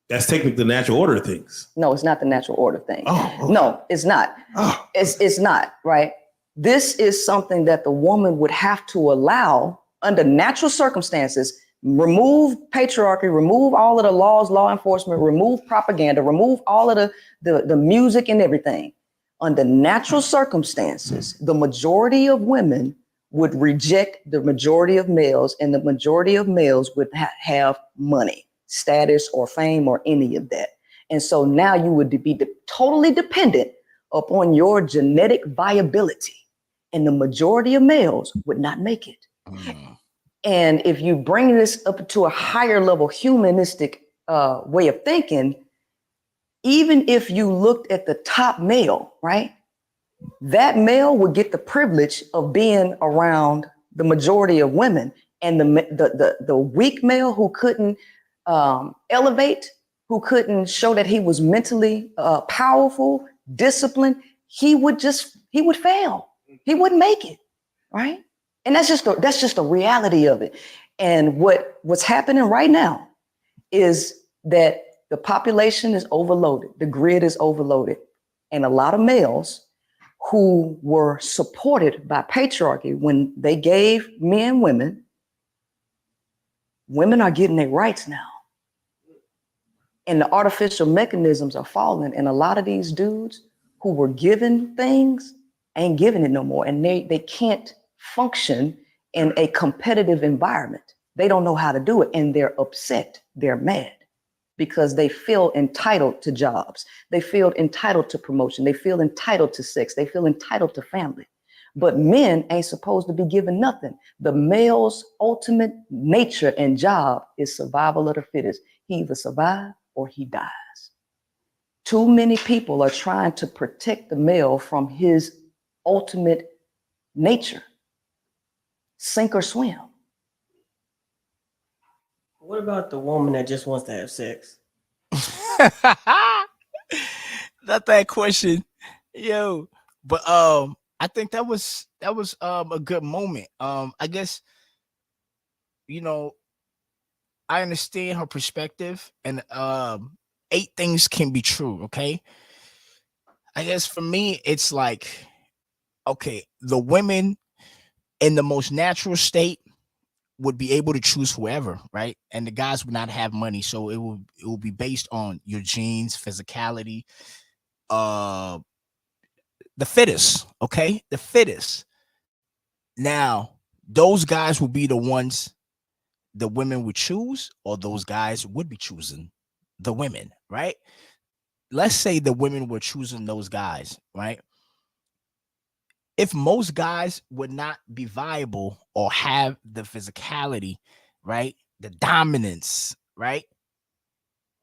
that's technically the natural order of things. No, it's not the natural order thing. Oh, okay. No, it's not. Oh. It's not, right? This is something that the woman would have to allow under natural circumstances. Remove patriarchy, remove all of the laws, law enforcement, remove propaganda, remove all of the music and everything. Under natural circumstances, the majority of women would reject the majority of males, and the majority of males would have money, status, or fame, or any of that. And so now you would be totally dependent upon your genetic viability, and the majority of males would not make it. And if you bring this up to a higher level humanistic way of thinking, even if you looked at the top male, right, that male would get the privilege of being around the majority of women, and the weak male who couldn't elevate, who couldn't show that he was mentally powerful, disciplined, he would fail. He wouldn't make it, right? And that's just the reality of it. And what's happening right now is that the population is overloaded, the grid is overloaded, and a lot of males who were supported by patriarchy when they gave men women are getting their rights now. And the artificial mechanisms are falling, and a lot of these dudes who were given things ain't giving it no more, and they can't function in a competitive environment. They don't know how to do it, and they're upset, they're mad, because they feel entitled to jobs, they feel entitled to promotion, they feel entitled to sex, they feel entitled to family. But men ain't supposed to be given nothing. The male's ultimate nature and job is survival of the fittest. He either survives or he dies. Too many people are trying to protect the male from his ultimate nature. Sink or swim. What about the woman that just wants to have sex? Not that question, yo. But I think that was a good moment. I guess, you know, I understand her perspective, and 8 things can be true. Okay, I guess for me, it's like, okay, the women in the most natural state would be able to choose whoever, right? And the guys would not have money, so it will be based on your genes, physicality, the fittest, okay? The fittest. Now, those guys will be the ones the women would choose, or those guys would be choosing the women, right? Let's say the women were choosing those guys, right? If most guys would not be viable or have the physicality, right? The dominance, right?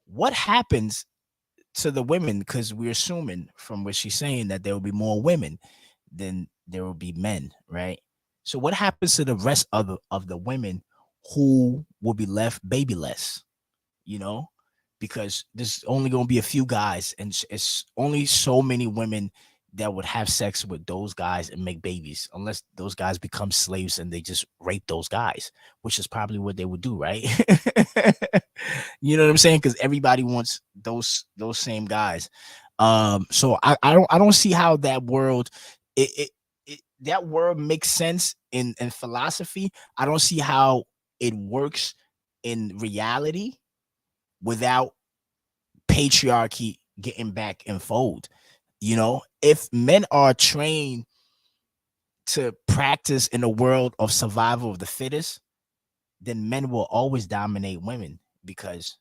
What happens to the women? Because we're assuming from what she's saying that there will be more women than there will be men, right? So what happens to the rest of the women who will be left babyless, you know? Because there's only going to be a few guys, and it's only so many women that would have sex with those guys and make babies, unless those guys become slaves and they just rape those guys, which is probably what they would do, right? You know what I'm saying? Because everybody wants those same guys. So I don't see how that world that world makes sense in philosophy. I don't see how it works in reality without patriarchy getting back in fold. You know, if men are trained to practice in a world of survival of the fittest, then men will always dominate women, because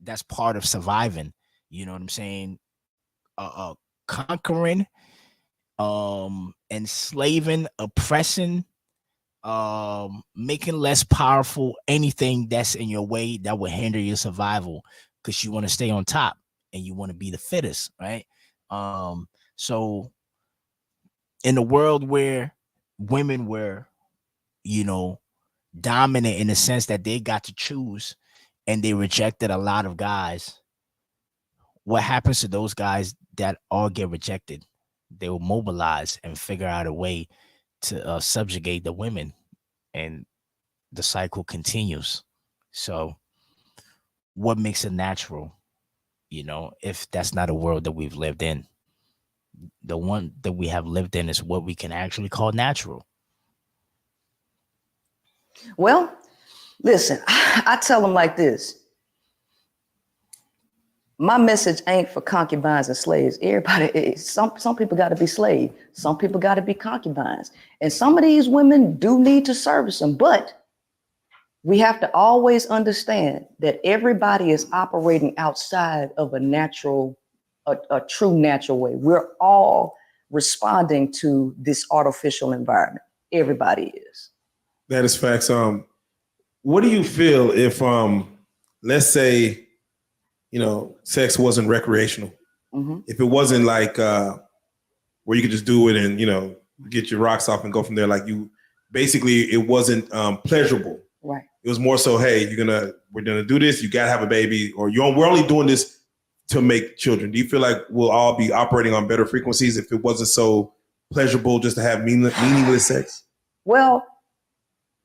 that's part of surviving. You know what I'm saying? Conquering, enslaving, oppressing, making less powerful anything that's in your way that will hinder your survival, because you want to stay on top and you want to be the fittest, right? So in a world where women were, you know, dominant in the sense that they got to choose and they rejected a lot of guys, what happens to those guys that all get rejected? They will mobilize and figure out a way to subjugate the women, and the cycle continues. So what makes it natural, you know, if that's not a world that we've lived in? The one that we have lived in is what we can actually call natural. Well, listen, I tell them like this. My message ain't for concubines and slaves. Everybody, some people got to be slaves. Some people got to be concubines. And some of these women do need to service them. But we have to always understand that everybody is operating outside of a true natural way. We're all responding to this artificial environment. Everybody is. That is facts. What do you feel if, let's say, you know, sex wasn't recreational? Mm-hmm. If it wasn't like where you could just do it and, you know, get your rocks off and go from there. Like basically it wasn't pleasurable. Right. It was more so, hey, we're gonna do this. You gotta have a baby, or we're only doing this to make children. Do you feel like we'll all be operating on better frequencies if it wasn't so pleasurable just to have meaningless sex? Well,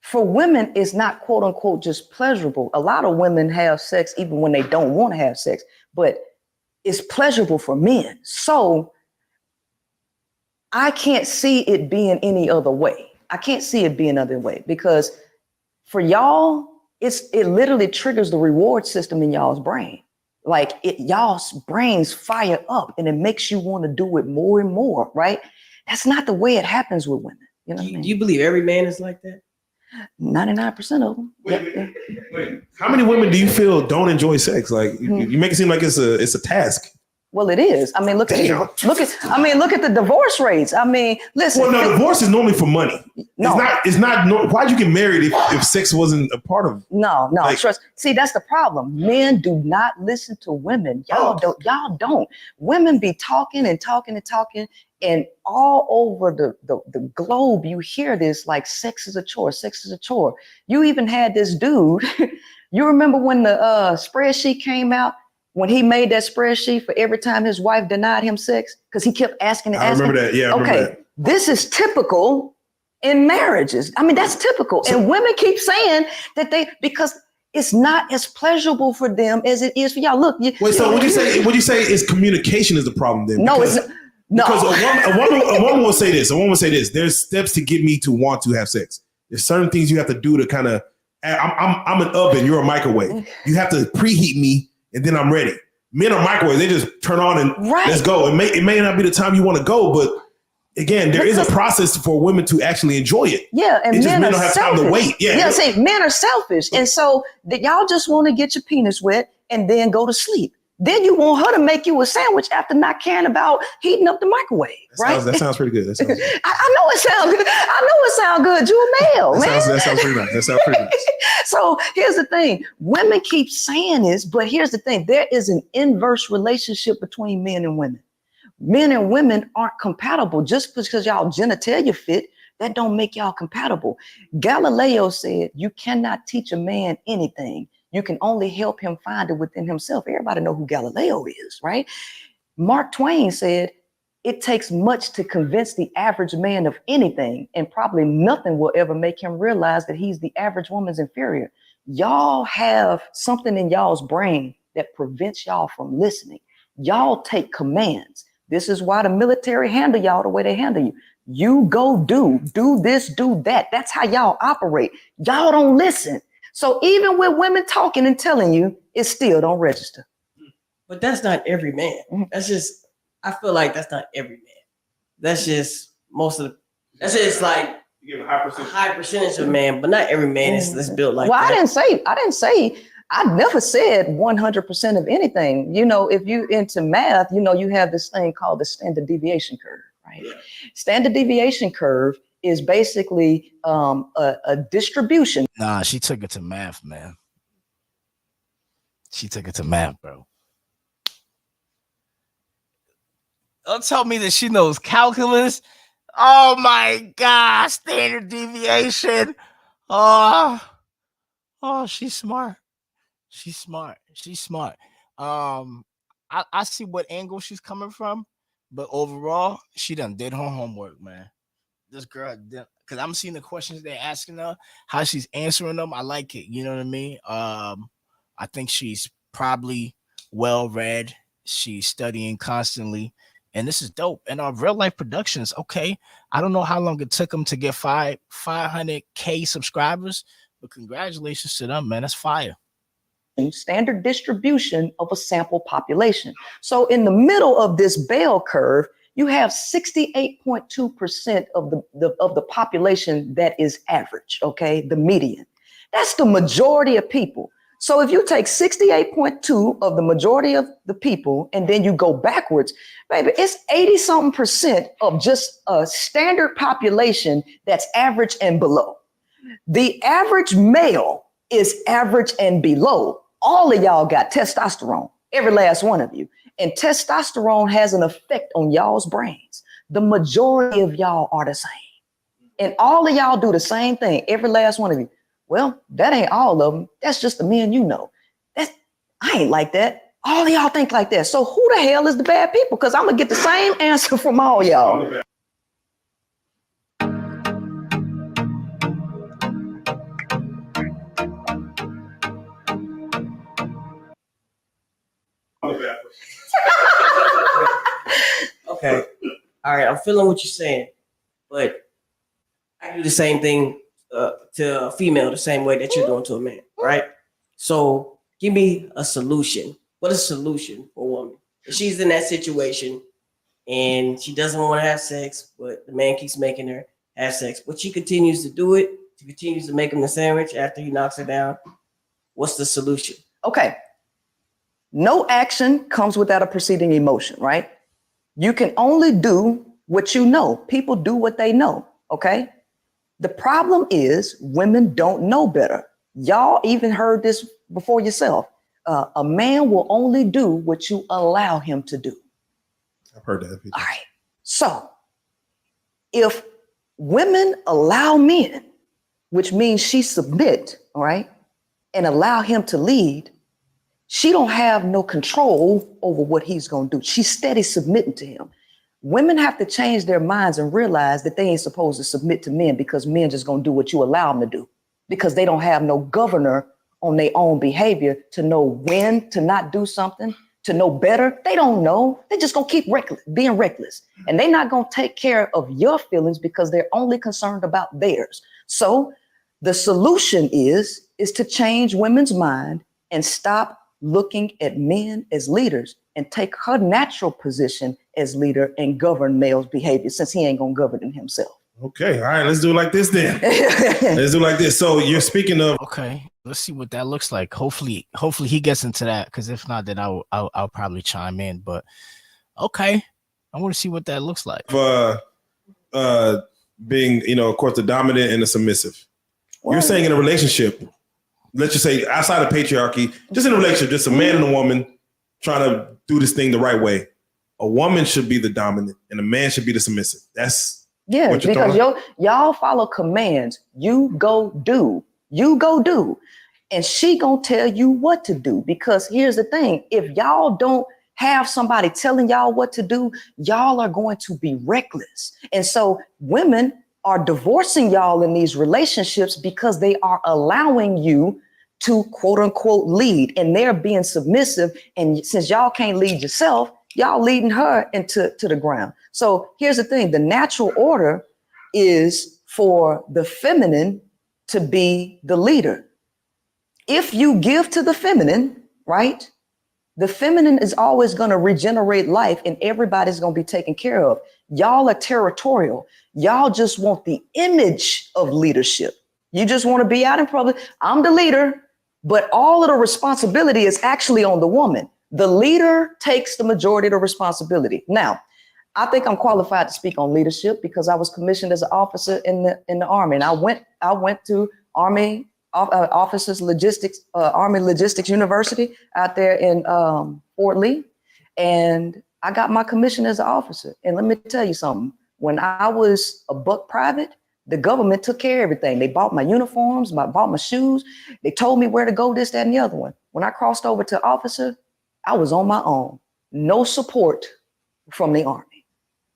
For women, it's not quote unquote just pleasurable. A lot of women have sex even when they don't want to have sex, but it's pleasurable for men. So I can't see it being any other way. I can't see it being another way because for y'all, it literally triggers the reward system in y'all's brain. Like y'all's brains fire up and it makes you want to do it more and more, right? That's not the way it happens with women. You know what I mean? Do you believe every man is like that? 99% of them. Wait. How many women do you feel don't enjoy sex? Like you make it seem like it's a task. Well, it is. I mean, look at the divorce rates. I mean, listen. Well, no, divorce is normally for money. No. It's not. Why'd you get married if sex wasn't a part of? No. Trust. See, that's the problem. Men do not listen to women. Y'all don't. Women be talking and talking and talking, and all over the globe, you hear this like sex is a chore. Sex is a chore. You even had this dude. You remember when the spreadsheet came out? When he made that spreadsheet for every time his wife denied him sex, because he kept asking and asking. I remember that. Yeah. I remember that. This is typical in marriages. I mean, that's typical. And women keep saying that because it's not as pleasurable for them as it is for y'all. Look. So would you say is communication is the problem then? No, because, it's no. Because a woman will say this. A woman will say this. There's steps to get me to want to have sex. There's certain things you have to do to kind of. I'm an oven. You're a microwave. You have to preheat me. And then I'm ready. Men are microwaves. They just turn on and let's go. It may not be the time you want to go, but again, there is a process for women to actually enjoy it. Yeah, and men don't have time to wait. Yeah, see, men are selfish. And so y'all just want to get your penis wet and then go to sleep. Then you want her to make you a sandwich after not caring about heating up the microwave, right? That sounds pretty good. I know it sounds good. I know it sounds good. You a male, man. That sounds pretty nice. That sounds pretty nice. So here's the thing. Women keep saying this, but here's the thing. There is an inverse relationship between men and women. Men and women aren't compatible. Just because y'all genitalia fit, that don't make y'all compatible. Galileo said you cannot teach a man anything. You can only help him find it within himself. Everybody know who Galileo is, right? Mark Twain said, it takes much to convince the average man of anything, and probably nothing will ever make him realize that he's the average woman's inferior. Y'all have something in y'all's brain that prevents y'all from listening. Y'all take commands. This is why the military handle y'all the way they handle you. You go do this, do that. That's how y'all operate. Y'all don't listen. So even with women talking and telling you, it still don't register. But that's not every man. I feel like that's not every man. That's just that's just like you give a high percentage of man, but not every man is built like that. Well, I never said 100% of anything. You know, if you into math, you know, you have this thing called the standard deviation curve, right? Yeah. Standard deviation curve is basically a distribution. Nah, she took it to math, man. She took it to math, bro. Don't tell me that she knows calculus. Oh my God, standard deviation. Oh, she's smart. She's smart. I see what angle she's coming from, but overall, she done did her homework, man. This girl, because I'm seeing the questions they're asking her, how she's answering them. I like it. You know what I mean? I think she's probably well read. She's studying constantly, and this is dope. And our real life productions, okay. I don't know how long it took them to get 500K subscribers, but congratulations to them, man. That's fire. Standard distribution of a sample population. So in the middle of this bell curve, you have 68.2% of the population that is average, okay, the median. That's the majority of people. So if you take 68.2 of the majority of the people and then you go backwards, baby, it's 80-something% of just a standard population that's average and below. The average male is average and below. All of y'all got testosterone, every last one of you. And testosterone has an effect on y'all's brains. The majority of y'all are the same. And all of y'all do the same thing, every last one of you. Well, that ain't all of them. That's just the men you know. I ain't like that. All of y'all think like that. So who the hell is the bad people? Because I'm going to get the same answer from all y'all. all right, I'm feeling what you're saying, but I do the same thing to a female the same way that you're doing to a man, right? So give me a solution. What is a solution for a woman? If she's in that situation and she doesn't want to have sex, but the man keeps making her have sex, but she continues to do it, she continues to make him the sandwich after he knocks her down. What's the solution? Okay. No action comes without a preceding emotion, right? You can only do what you know. People do what they know, okay? The problem is women don't know better. Y'all even heard this before yourself. A man will only do what you allow him to do. I've heard that. All right. So if women allow men, which means she submit, all right, and allow him to lead, she don't have no control over what he's going to do. She's steady submitting to him. Women have to change their minds and realize that they ain't supposed to submit to men because men just going to do what you allow them to do, because they don't have no governor on their own behavior to know when to not do something, to know better. They don't know. They just going to keep being reckless. And they're not going to take care of your feelings because they're only concerned about theirs. So the solution is to change women's mind and stop looking at men as leaders and take her natural position as leader and govern male's behavior, since he ain't gonna govern it himself. Okay, all right, let's do it like this then. Let's do it like this. So you're speaking of. Okay, let's see what that looks like. Hopefully he gets into that, because if not, then I'll probably chime in. But okay, I want to see what that looks like. Being, of course, the dominant and the submissive. Well, you're saying in a relationship, let's just say outside of patriarchy, just in a relationship, just a man and a woman trying to do this thing the right way. A woman should be the dominant and a man should be the submissive. That's what you're because y'all follow commands. You go do. And she gonna tell you what to do. Because here's the thing, if y'all don't have somebody telling y'all what to do, y'all are going to be reckless. And so women are divorcing y'all in these relationships because they are allowing you to quote unquote lead, and they're being submissive. And since y'all can't lead yourself, y'all leading her into the ground. So here's the thing, the natural order is for the feminine to be the leader. If you give to the feminine, right? The feminine is always going to regenerate life and everybody's going to be taken care of. Y'all are territorial. Y'all just want the image of leadership. You just want to be out in public. I'm the leader, but all of the responsibility is actually on the woman. The leader takes the majority of the responsibility. Now, I think I'm qualified to speak on leadership because I was commissioned as an officer in the Army, and I went to Army Officers Logistics, Army Logistics University out there in Fort Lee, and I got my commission as an officer. And let me tell you something, when I was a buck private, the government took care of everything. They bought my uniforms, bought my shoes. They told me where to go, this, that, and the other one. When I crossed over to officer, I was on my own. No support from the Army.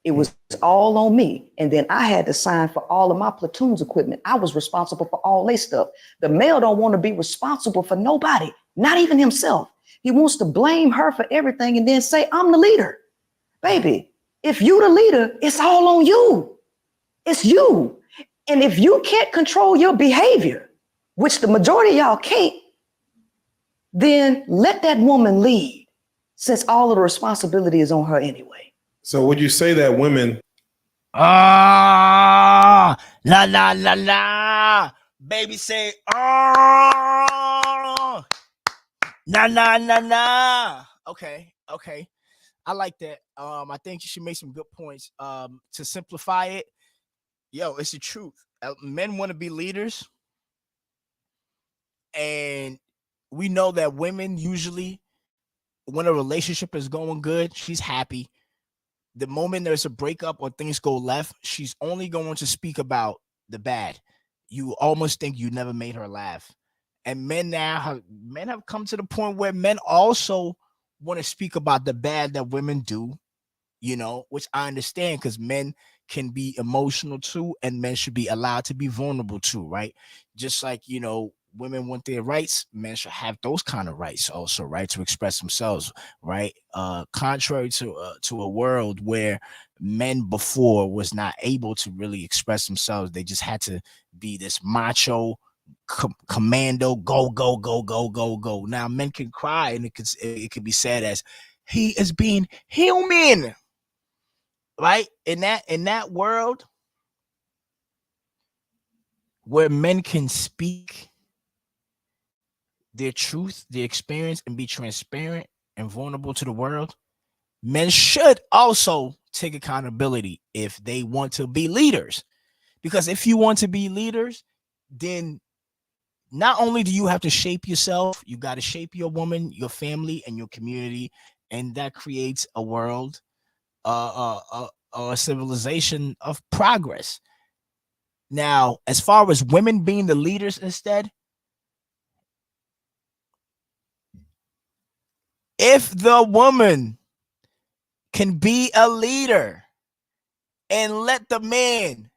It was all on me. And then I had to sign for all of my platoon's equipment. I was responsible for all their stuff. The male don't want to be responsible for nobody, not even himself. He wants to blame her for everything and then say, I'm the leader. Baby, if you the leader, it's all on you. It's you. And if you can't control your behavior, which the majority of y'all can't, then let that woman lead, since all of the responsibility is on her anyway. So would you say that women? La la la la, baby say na na na na. Okay, I like that. I think she made some good points. To simplify it, it's the truth. Men want to be leaders, and we know that women usually, when a relationship is going good, she's happy. The moment there's a breakup or things go left, she's only going to speak about the bad. You almost think you never made her laugh. And men have come to the point where men also want to speak about the bad that women do, which I understand, because men can be emotional too, and men should be allowed to be vulnerable too, right? Just like, women want their rights, men should have those kind of rights also, right? To express themselves, right? Contrary to a world where men before was not able to really express themselves. They just had to be this macho commando, go, go, go, go, go, go. Now men can cry, and it could be said as he is being human, right? In that world where men can speak their truth, their experience, and be transparent and vulnerable to the world, men should also take accountability if they want to be leaders. Because if you want to be leaders, then not only do you have to shape yourself, you got to shape your woman, your family, and your community, and that creates a world, a civilization of progress. Now, as far as women being the leaders instead, if the woman can be a leader and let the man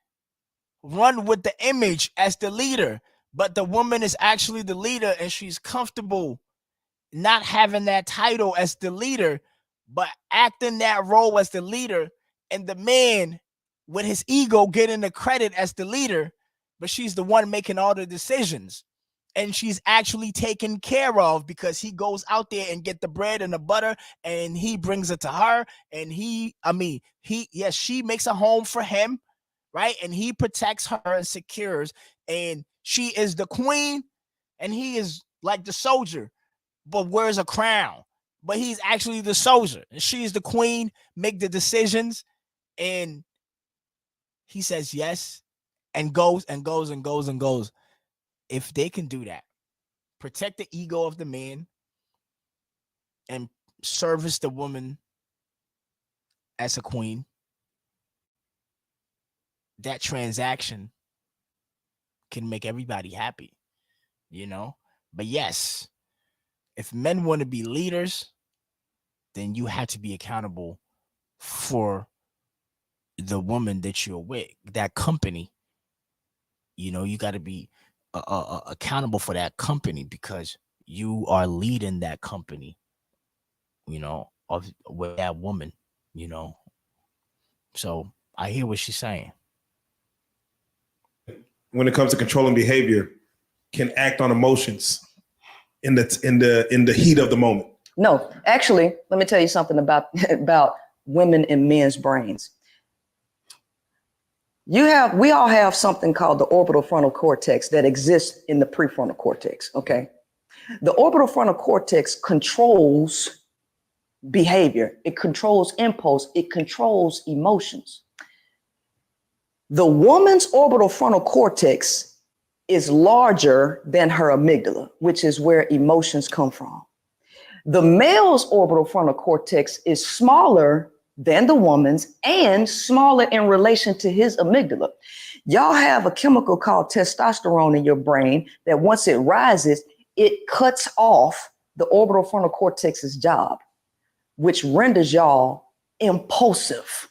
run with the image as the leader, but the woman is actually the leader and she's comfortable not having that title as the leader, but acting that role as the leader, and the man with his ego getting the credit as the leader, but she's the one making all the decisions, and she's actually taken care of because he goes out there and get the bread and the butter and he brings it to her, and she makes a home for him, right? And he protects her and secures, and she is the queen and he is like the soldier, but wears a crown, but he's actually the soldier, and she's the queen, make the decisions, and he says yes and goes and goes and goes and goes. If they can do that, protect the ego of the man and service the woman as a queen, that transaction can make everybody happy, you know? But yes, if men want to be leaders, then you have to be accountable for the woman that you're with, that company. You know, you got to be accountable for that company because you are leading that company, you know, with that woman, you know. So I hear what she's saying. When it comes to controlling behavior, can act on emotions in the heat of the moment. No, actually, let me tell you something about women and men's brains. We all have something called the orbital frontal cortex that exists in the prefrontal cortex, okay? The orbital frontal cortex controls behavior. It controls impulse. It controls emotions. The woman's orbital frontal cortex is larger than her amygdala, which is where emotions come from. The male's orbital frontal cortex is smaller than the woman's and smaller in relation to his amygdala. Y'all have a chemical called testosterone in your brain that once it rises, it cuts off the orbital frontal cortex's job, which renders y'all impulsive.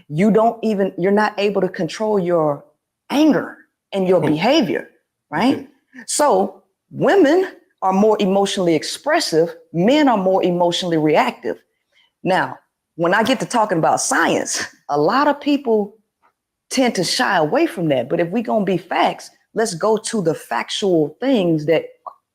You're not able to control your anger and your behavior, right? So women are more emotionally expressive, men are more emotionally reactive. Now, when I get to talking about science, a lot of people tend to shy away from that. But if we're going to be facts, let's go to the factual things that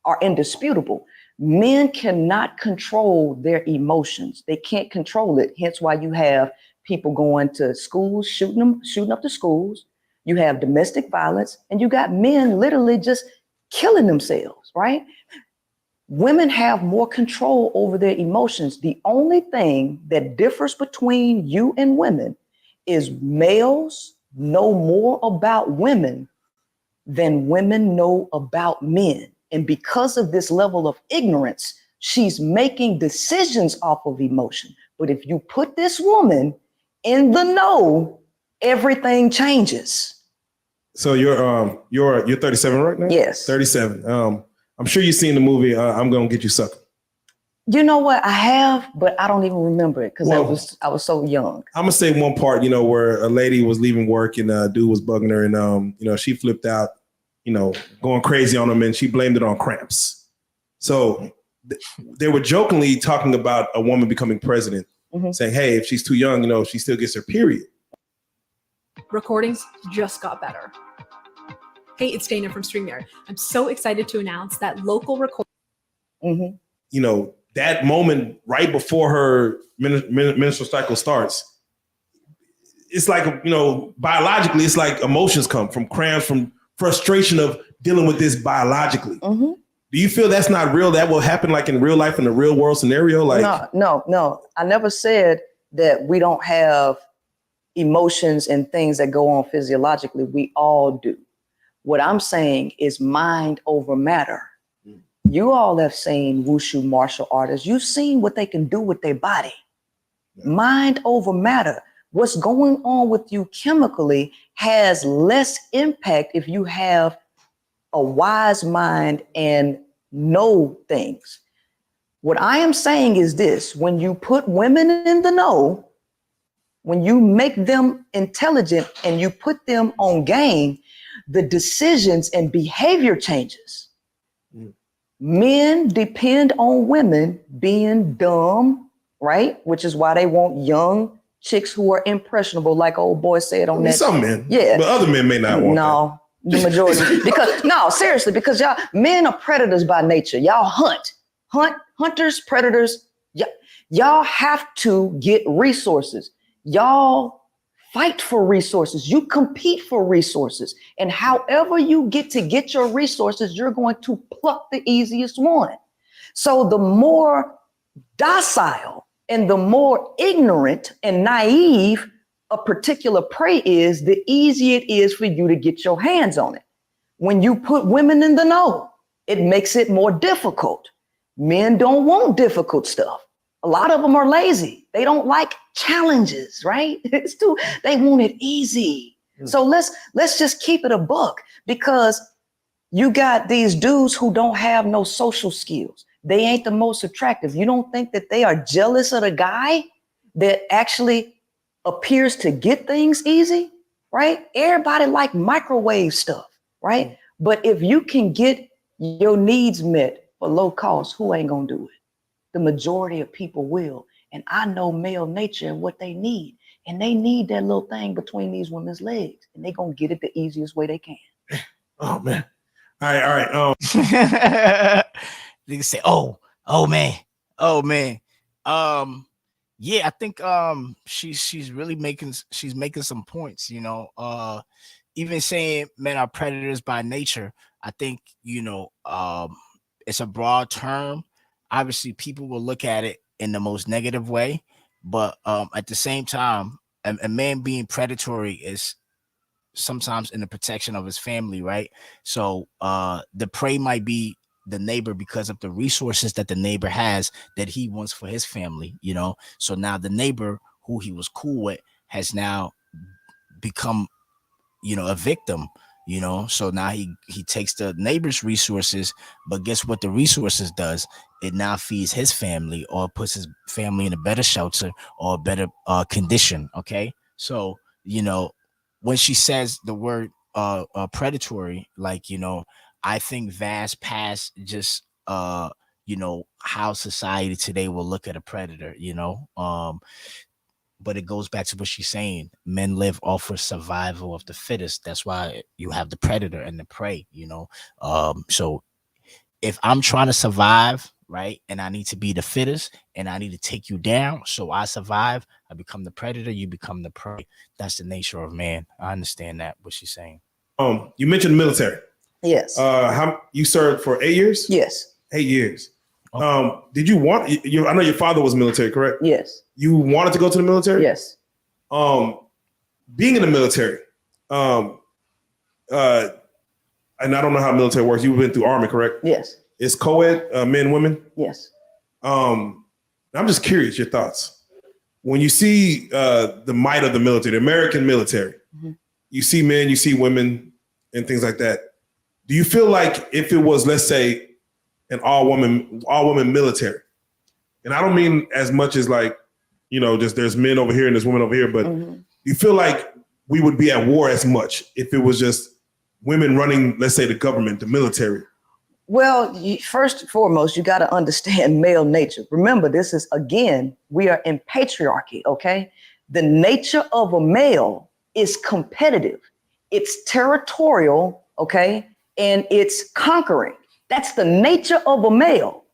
are indisputable. Men cannot control their emotions. They can't control it. Hence why you have people going to schools, shooting up the schools. You have domestic violence, and you got men literally just killing themselves, right? Women have more control over their emotions. The only thing that differs between you and women is males know more about women than women know about men. And because of this level of ignorance, she's making decisions off of emotion. But if you put this woman in the know, everything changes. So you're 37 right now? Yes. 37. I'm sure you've seen the movie I'm Gonna Get You Sucker. You know what? I have, but I don't even remember it because I was so young. I'm gonna say one part, where a lady was leaving work and a dude was bugging her, and she flipped out, going crazy on him, and she blamed it on cramps. So they were jokingly talking about a woman becoming president saying, hey, if she's too young, you know, she still gets her period. Recordings just got better. Hey, it's Dana from StreamYard. I'm so excited to announce that local Mm-hmm. You know, that moment right before her menstrual cycle starts, it's like, you know, biologically, it's like emotions come from cramps, from frustration of dealing with this biologically. Mm-hmm. Do you feel that's not real? That will happen like in real life, in the real world scenario? Like, no. I never said that we don't have emotions and things that go on physiologically. We all do. What I'm saying is mind over matter. You all have seen wushu martial artists. You've seen what they can do with their body. Mind over matter. What's going on with you chemically has less impact if you have a wise mind and know things. What I am saying is this: when you put women in the know, when you make them intelligent and you put them on game, the decisions and behavior changes. Men depend on women being dumb, right? Which is why they want young chicks who are impressionable, like old boy said on that. Some men, yeah, but other men may not want that. The majority. Because no, seriously, because y'all men are predators by nature. Y'all hunters, predators. Y'all have to get resources. Y'all fight for resources. You compete for resources. And however you get your resources, you're going to pluck the easiest one. So the more docile and the more ignorant and naive a particular prey is, the easier it is for you to get your hands on it. When you put women in the know, it makes it more difficult. Men don't want difficult stuff. A lot of them are lazy. They don't like challenges, right? They want it easy. So let's just keep it a buck, because you got these dudes who don't have no social skills. They ain't the most attractive. You don't think that they are jealous of the guy that actually appears to get things easy, right? Everybody like microwave stuff, right? But if you can get your needs met for low cost, who ain't gonna do it? The majority of people will. And I know male nature and what they need. And they need that little thing between these women's legs. And they're going to get it the easiest way they can. Oh, man. All right. They can say, oh, man. Yeah, I think she's really making some points, you know. Even saying men are predators by nature, I think, you know, it's a broad term. Obviously, people will look at it in the most negative way, but at the same time, a man being predatory is sometimes in the protection of his family, right? So the prey might be the neighbor because of the resources that the neighbor has that he wants for his family, you know. So now the neighbor who he was cool with has now become, you know, a victim. You know, so now he takes the neighbor's resources, but guess what the resources does? It now feeds his family or puts his family in a better shelter or a better condition. Okay. So, you know, when she says the word predatory, like, you know, I think vast past just, you know, how society today will look at a predator, you know, but it goes back to what she's saying. Men live off of survival of the fittest. That's why you have the predator and the prey, you know. So if I'm trying to survive, right, and I need to be the fittest and I need to take you down so I survive, I become the predator, you become the prey. That's the nature of man. I understand that, what she's saying. You mentioned the military. Yes. How you served for 8 years? Yes. 8 years. Did you want? I know your father was military, correct? Yes. You wanted to go to the military? Yes. Being in the military, and I don't know how military works. You've been through Army, correct? Yes. It's co-ed, men, women? Yes. I'm just curious, your thoughts. When you see the might of the military, the American military, you see men, you see women, and things like that. Do you feel like if it was, let's say, an all woman military, and I don't mean as much as like, you know, just there's men over here and there's women over here, but you feel like we would be at war as much if it was just women running, let's say, the government, the military, Well, first and foremost, you got to understand male nature. Remember, this is, again, we are in patriarchy, okay? The nature of a male is competitive. It's territorial, okay? And it's conquering. That's the nature of a male.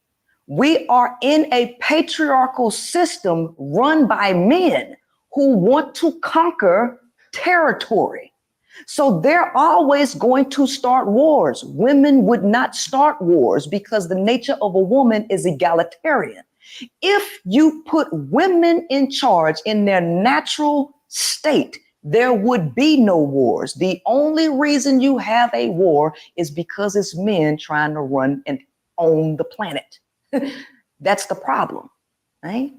We are in a patriarchal system run by men who want to conquer territory. So they're always going to start wars. Women would not start wars because the nature of a woman is egalitarian. If you put women in charge in their natural state, there would be no wars. The only reason you have a war is because it's men trying to run and own the planet. That's the problem, right?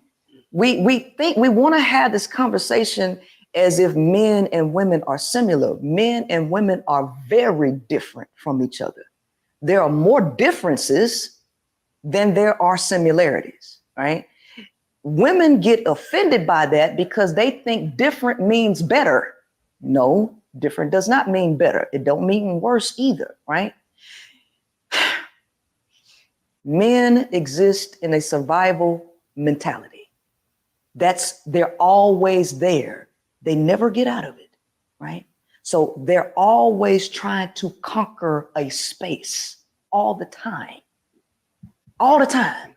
We think we want to have this conversation as if men and women are similar. Men and women are very different from each other. There are more differences than there are similarities, right? Women get offended by that because they think different means better. No, different does not mean better. It don't mean worse either, right? Men exist in a survival mentality. They're always there. They never get out of it, right? So they're always trying to conquer a space all the time. All the time.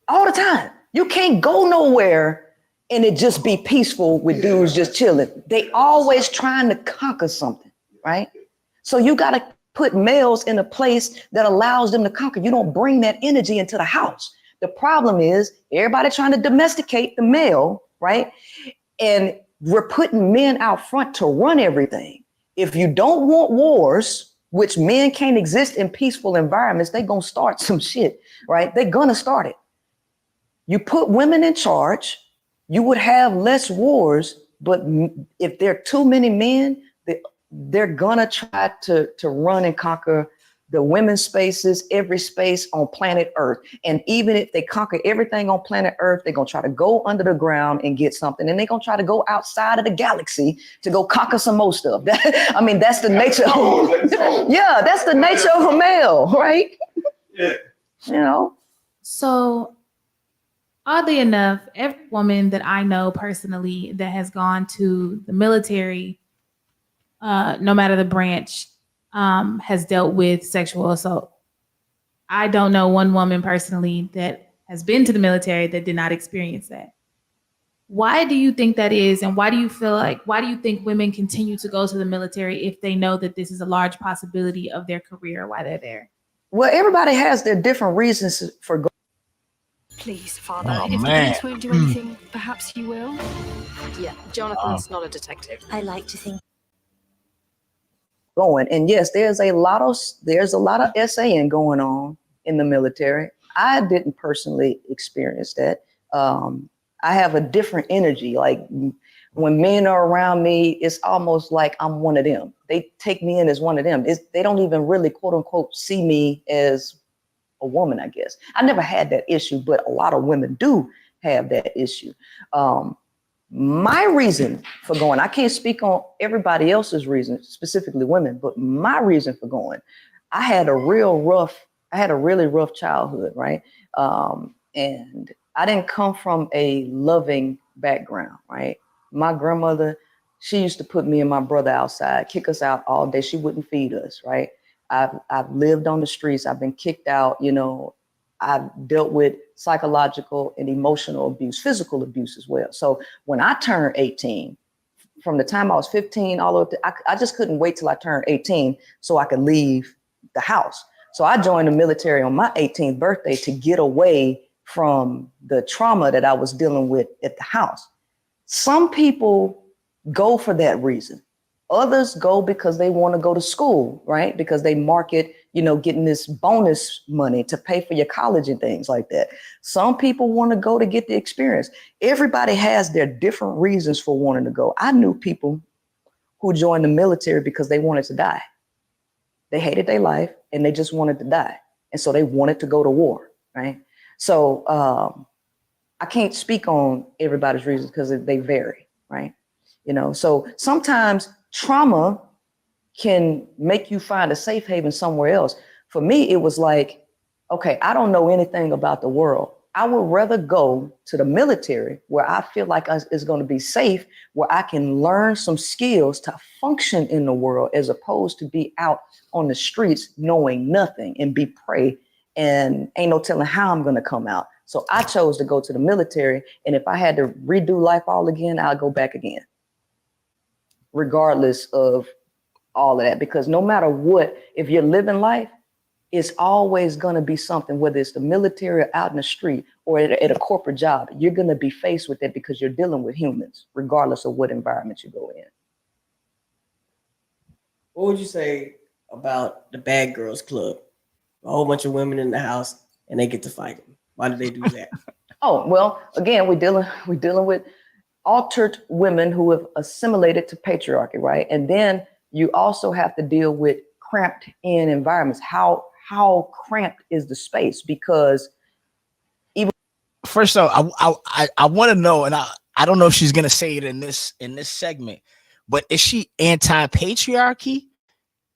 All the time. You can't go nowhere and it just be peaceful with dudes just chilling. They always trying to conquer something, right? So you got to put males in a place that allows them to conquer. You don't bring that energy into the house. The problem is everybody trying to domesticate the male, right? And we're putting men out front to run everything. If you don't want wars, which men can't exist in peaceful environments, they're going to start some shit, right? They're going to start it. You put women in charge, you would have less wars, but if there are too many men, they're gonna try to run and conquer the women's spaces, every space on planet Earth. And even if they conquer everything on planet Earth, they're gonna try to go under the ground and get something. And they're gonna try to go outside of the galaxy to go conquer some more stuff. I mean, that's the nature yeah, that's the nature of a male, right? Yeah. You know? So oddly enough, every woman that I know personally that has gone to the military, no matter the branch, has dealt with sexual assault. I don't know one woman personally that has been to the military that did not experience that. Why do you think that is? And why do you think women continue to go to the military if they know that this is a large possibility of their career while they're there? Well, everybody has their different reasons for going. Please, Father, Oh, if man. the police won't do anything, perhaps you will. Yeah, Jonathan's not a detective. I like to think. Going. And yes, there's a lot of SAing going on in the military. I didn't personally experience that. I have a different energy. Like when men are around me, it's almost like I'm one of them. They take me in as one of them. They don't even really, quote unquote, see me as a woman, I guess. I never had that issue, but a lot of women do have that issue. My reason for going, I can't speak on everybody else's reason, specifically women, but my reason for going, I had a really rough childhood, right? And I didn't come from a loving background, right? My grandmother, she used to put me and my brother outside, kick us out all day. She wouldn't feed us, right? I've lived on the streets. I've been kicked out, you know. I've dealt with psychological and emotional abuse, physical abuse as well. So when I turned 18, from the time I was 15 all over, I just couldn't wait till I turned 18 so I could leave the house. So I joined the military on my 18th birthday to get away from the trauma that I was dealing with at the house. Some people go for that reason. Others go because they want to go to school, right? Because they market, you know, getting this bonus money to pay for your college and things like that. Some people want to go to get the experience. Everybody has their different reasons for wanting to go. I knew people who joined the military because they wanted to die. They hated their life and they just wanted to die. And so they wanted to go to war, right? So I can't speak on everybody's reasons because they vary, right? You know, so sometimes trauma can make you find a safe haven somewhere else. For me, it was like okay, I don't know anything about the world. I would rather go to the military where I feel like it's going to be safe, where I can learn some skills to function in the world, as opposed to be out on the streets knowing nothing and be prey and ain't no telling how I'm going to come out. So I chose to go to the military. And if I had to redo life all again, I'll go back again, regardless of all of that. Because no matter what, if you're living life, it's always going to be something, whether it's the military or out in the street or at a corporate job, you're going to be faced with it because you're dealing with humans, regardless of what environment you go in. What would you say about the Bad Girls Club? A whole bunch of women in the house and they get to fight them. Why do they do that? Oh, well, again, we're dealing with altered women who have assimilated to patriarchy, right? And then you also have to deal with cramped in environments. How cramped is the space? Because even first off, I want to know, and I don't know if she's gonna say it in this segment, but is she anti-patriarchy?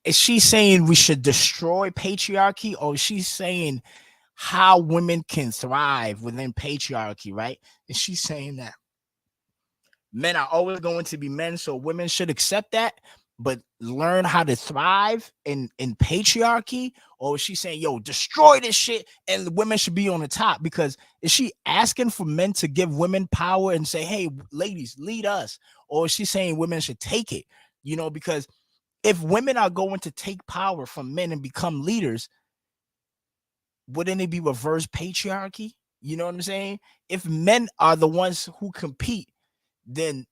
Is she saying we should destroy patriarchy, or is she saying how women can thrive within patriarchy, right? Is she saying that men are always going to be men, so women should accept that, but learn how to thrive in patriarchy? Or is she saying, yo, destroy this shit and the women should be on the top? Because is she asking for men to give women power and say, hey, ladies, lead us? Or is she saying women should take it? You know, because if women are going to take power from men and become leaders, wouldn't it be reverse patriarchy? You know what I'm saying? If men are the ones who compete, then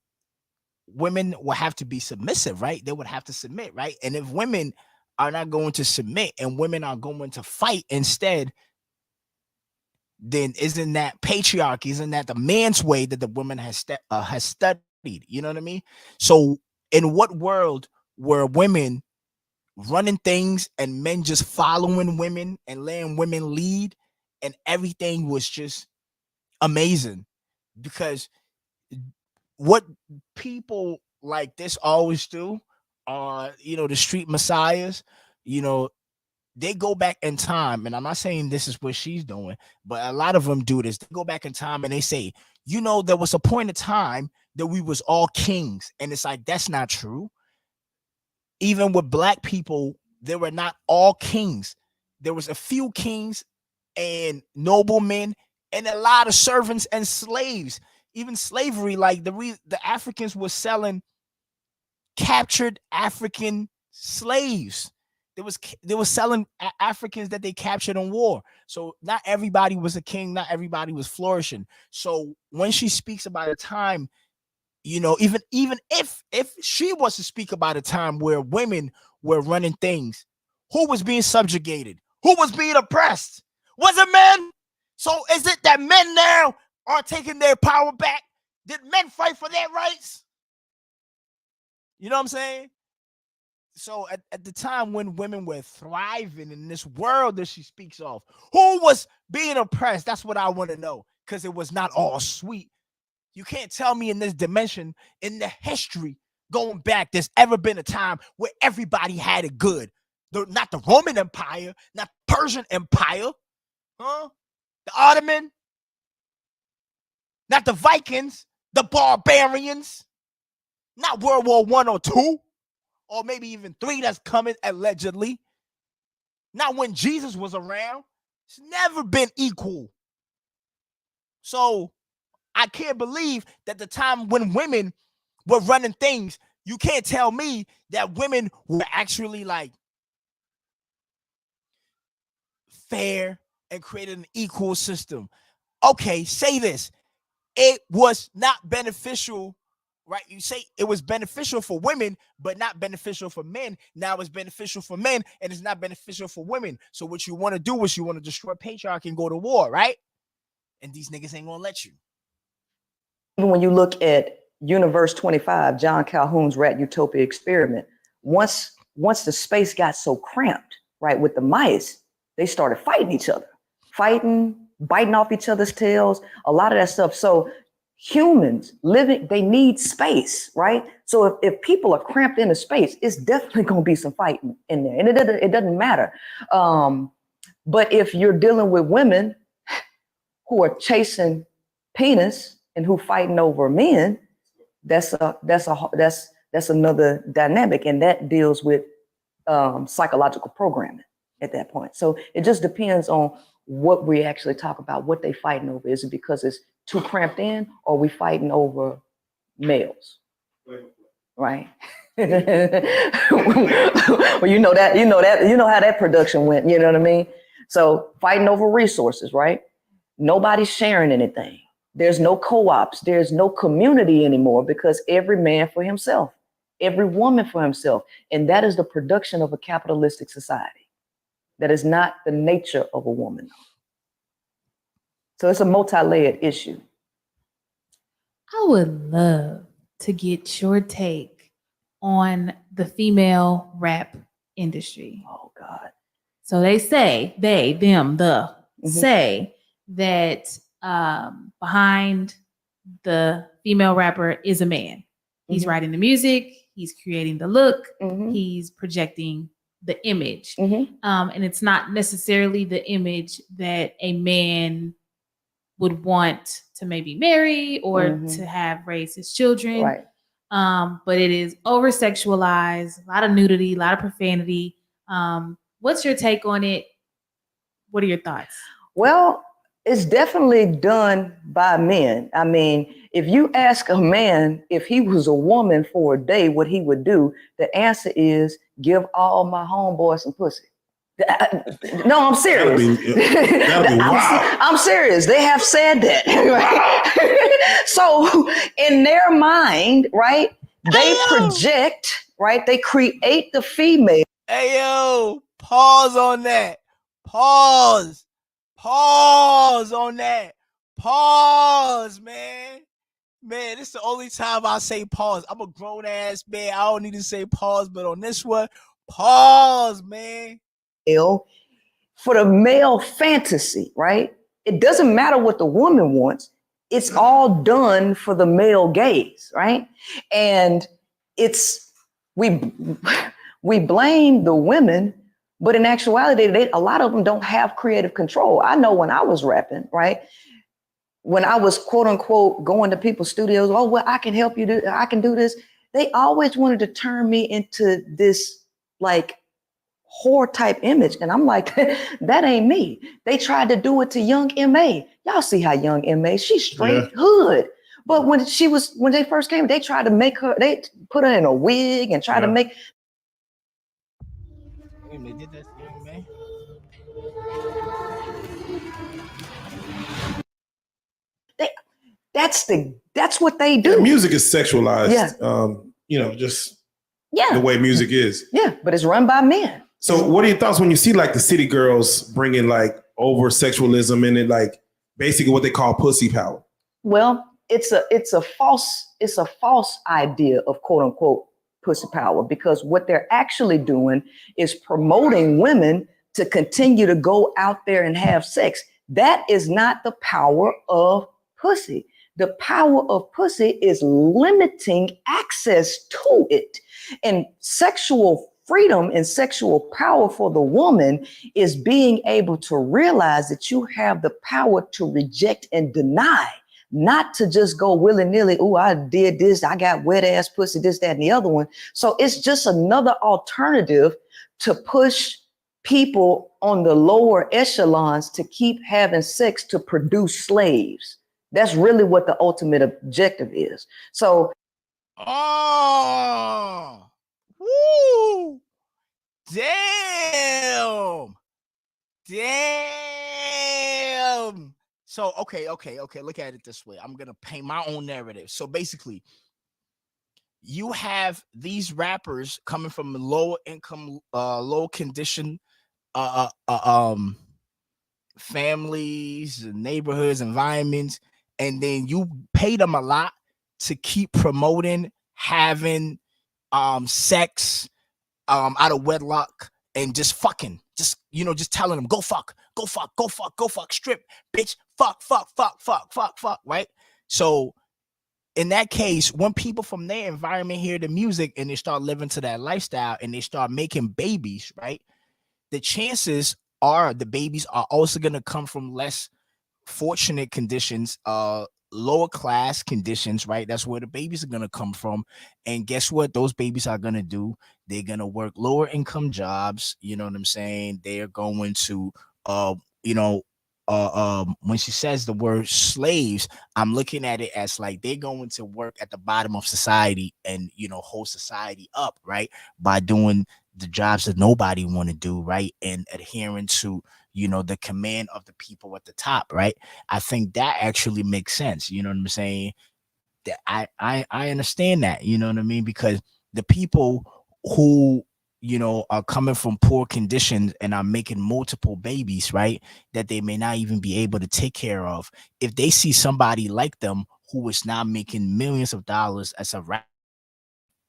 women will have to be submissive, right? They would have to submit, right? And if women are not going to submit and women are going to fight instead, then isn't that patriarchy? Isn't that the man's way that the woman has studied? You know what I mean? So in what world were women running things and men just following women and letting women lead and everything was just amazing? Because what people like this always do, you know, the street messiahs, you know, they go back in time, and I'm not saying this is what she's doing, but a lot of them do this. They go back in time and they say, you know, there was a point in time that we was all kings, and it's like, that's not true. Even with black people, they were not all kings. There was a few kings and noblemen and a lot of servants and slaves. Even slavery, like the Africans were selling captured African slaves. They were selling Africans that they captured in war. So not everybody was a king, not everybody was flourishing. So when she speaks about a time, you know, even if she was to speak about a time where women were running things, who was being subjugated? Who was being oppressed? Was it men? So is it that men now are taking their power back? Did men fight for their rights? You know what I'm saying? So at the time when women were thriving in this world that she speaks of, who was being oppressed? That's what I want to know, because it was not all sweet. You can't tell me in this dimension, in the history going back, there's ever been a time where everybody had it good. Not the Roman Empire, not the Persian Empire, the Ottoman, not the Vikings, the barbarians, not World War I or II, or maybe even III that's coming allegedly. Not when Jesus was around. It's never been equal. So I can't believe that the time when women were running things, you can't tell me that women were actually like fair and created an equal system. Okay, say this. It was not beneficial, right? You say it was beneficial for women, but not beneficial for men. Now it's beneficial for men and it's not beneficial for women. So what you want to do is you want to destroy patriarchy and go to war, right? And these niggas ain't gonna let you. Even when you look at Universe 25, John Calhoun's Rat Utopia experiment, once the space got so cramped, right, with the mice, they started fighting each other, biting off each other's tails, a lot of that stuff. So humans living, they need space, right? So if people are cramped in a space, it's definitely going to be some fighting in there. And it doesn't matter. But if you're dealing with women who are chasing penis and who fighting over men, that's another dynamic, and that deals with psychological programming at that point. So it just depends on what we actually talk about, what they fighting over. Is it because it's too cramped in, or we fighting over males? Right. Well, you know how that production went, you know what I mean? So fighting over resources, right? Nobody's sharing anything. There's no co-ops, there's no community anymore, because every man for himself, every woman for himself. And that is the production of a capitalistic society. That is not the nature of a woman. So it's a multi-layered issue. I would love to get your take on the female rap industry. Oh God. So they say, say that behind the female rapper is a man. He's writing the music, he's creating the look, he's projecting the image. And it's not necessarily the image that a man would want to maybe marry or to have raised his children. Right. But it is over sexualized, a lot of nudity, a lot of profanity. What's your take on it? What are your thoughts? Well, it's definitely done by men. I mean, if you ask a man if he was a woman for a day, what he would do, the answer is give all my homeboys some pussy. No, I'm serious. That'd be wow. I'm serious. They have said that. Right? So in their mind, right, they project, right, they create the female. Hey, yo, pause on that. Pause on that. Pause, man. Man, this is the only time I say pause. I'm a grown ass man. I don't need to say pause, but on this one, pause, man. For the male fantasy, right? It doesn't matter what the woman wants. It's all done for the male gaze, right? And we blame the women, but in actuality, a lot of them don't have creative control. I know when I was rapping, right? When I was quote unquote going to people's studios, oh, well, I can help you do, I can do this. They always wanted to turn me into this like whore type image. And I'm like, that ain't me. They tried to do it to Young M.A. Y'all see how Young M.A., she's straight hood. But when they first came, they tried to make her, they put her in a wig and tried to make. They did that to Young M.A.? That's what they do. Yeah, music is sexualized. Yeah. Just the way music is. Yeah, but it's run by men. So what are your thoughts when you see like the city girls bringing like over sexualism and it like basically what they call pussy power? Well, it's a false idea of quote unquote pussy power, because what they're actually doing is promoting women to continue to go out there and have sex. That is not the power of pussy. The power of pussy is limiting access to it. And sexual freedom and sexual power for the woman is being able to realize that you have the power to reject and deny, not to just go willy-nilly, oh, I did this, I got wet ass pussy, this, that, and the other one. So it's just another alternative to push people on the lower echelons to keep having sex to produce slaves. That's really what the ultimate objective is. So, woo, damn. So, okay. Look at it this way. I'm going to paint my own narrative. So basically, you have these rappers coming from lower income, low condition, families, neighborhoods, environments, and then you pay them a lot to keep promoting having sex out of wedlock and just fucking, just telling them go fuck, strip, bitch, fuck, right? So in that case, when people from their environment hear the music and they start living to that lifestyle and they start making babies, right? The chances the babies are also going to come from less fortunate conditions, lower class conditions, right? That's where the babies are going to come from. And guess what those babies are going to do? They're going to work lower income jobs. You know what I'm saying? They are going to when she says the word slaves, I'm looking at it as like they're going to work at the bottom of society and hold society up, right, by doing the jobs that nobody want to do, right, and adhering to the command of the people at the top, right? I think that actually makes sense. You know what I'm saying? That I understand that. You know what I mean? Because the people who are coming from poor conditions and are making multiple babies, right, that they may not even be able to take care of. If they see somebody like them who is now making millions of dollars as a rap,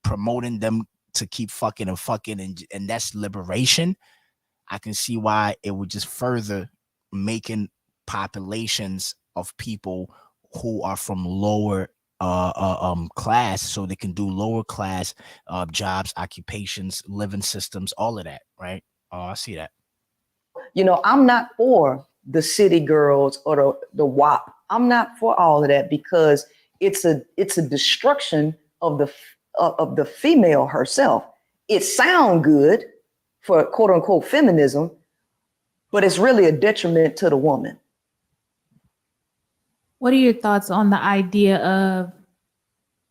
promoting them to keep fucking and that's liberation, I can see why it would just further making populations of people who are from lower class, so they can do lower class jobs, occupations, living systems, all of that, right? I see that. I'm not for the city girls or the WAP. I'm not for all of that because it's a destruction of the female herself. It sounds good for quote unquote feminism, but it's really a detriment to the woman. What are your thoughts on the idea of,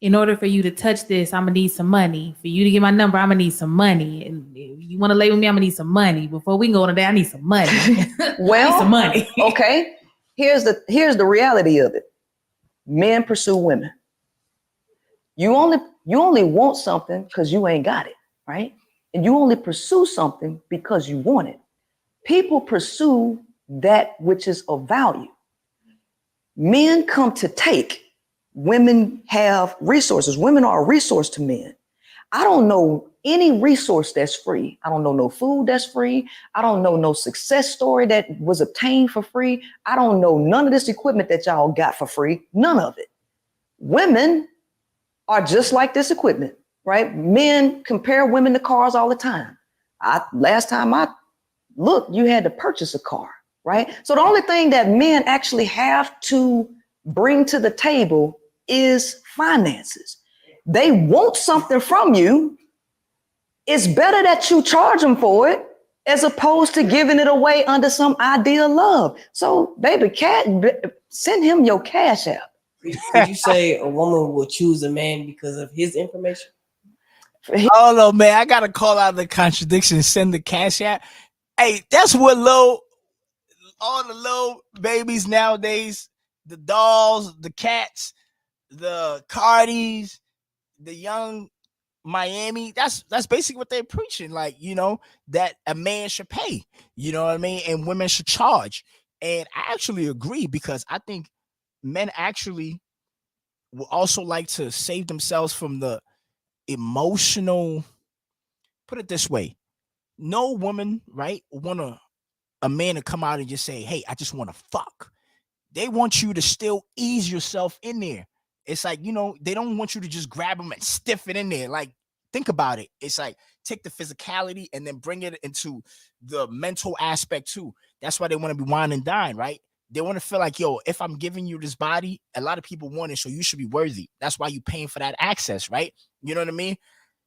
in order for you to touch this, I'm gonna need some money. For you to get my number, I'm gonna need some money. And if you want to lay with me, I'm gonna need some money. Before we can go on today, I need some money. Well, I need some money. Okay. Here's the reality of it. Men pursue women. You only want something because you ain't got it, right? And you only pursue something because you want it. People pursue that which is of value. Men come to take. Women have resources. Women are a resource to men. I don't know any resource that's free. I don't know no food that's free. I don't know no success story that was obtained for free. I don't know none of this equipment that y'all got for free. None of it. Women are just like this equipment, right? Men compare women to cars all the time. Last time I looked, you had to purchase a car, right? So the only thing that men actually have to bring to the table is finances. They want something from you. It's better that you charge them for it as opposed to giving it away under some idea of love. So baby, send him your Cash App. Could you say a woman will choose a man because of his information? I don't know, man. I gotta call out the contradiction and send the Cash App. Hey, that's what all the little babies nowadays, the dolls, the cats, the Cardis, the young Miami, that's basically what they're preaching. Like, that a man should pay, you know what I mean? And women should charge. And I actually agree, because I think men actually will also like to save themselves from the emotional, put it this way, no woman, right, want a man to come out and just say, hey, I just want to fuck. They want you to still ease yourself in there. It's like, they don't want you to just grab them and stiff it in there. Like, think about it. It's like, take the physicality and then bring it into the mental aspect too. That's why they want to be wine and dine, right? They want to feel like, yo, if I'm giving you this body, a lot of people want it, so you should be worthy. That's why you're paying for that access, right? You know what I mean?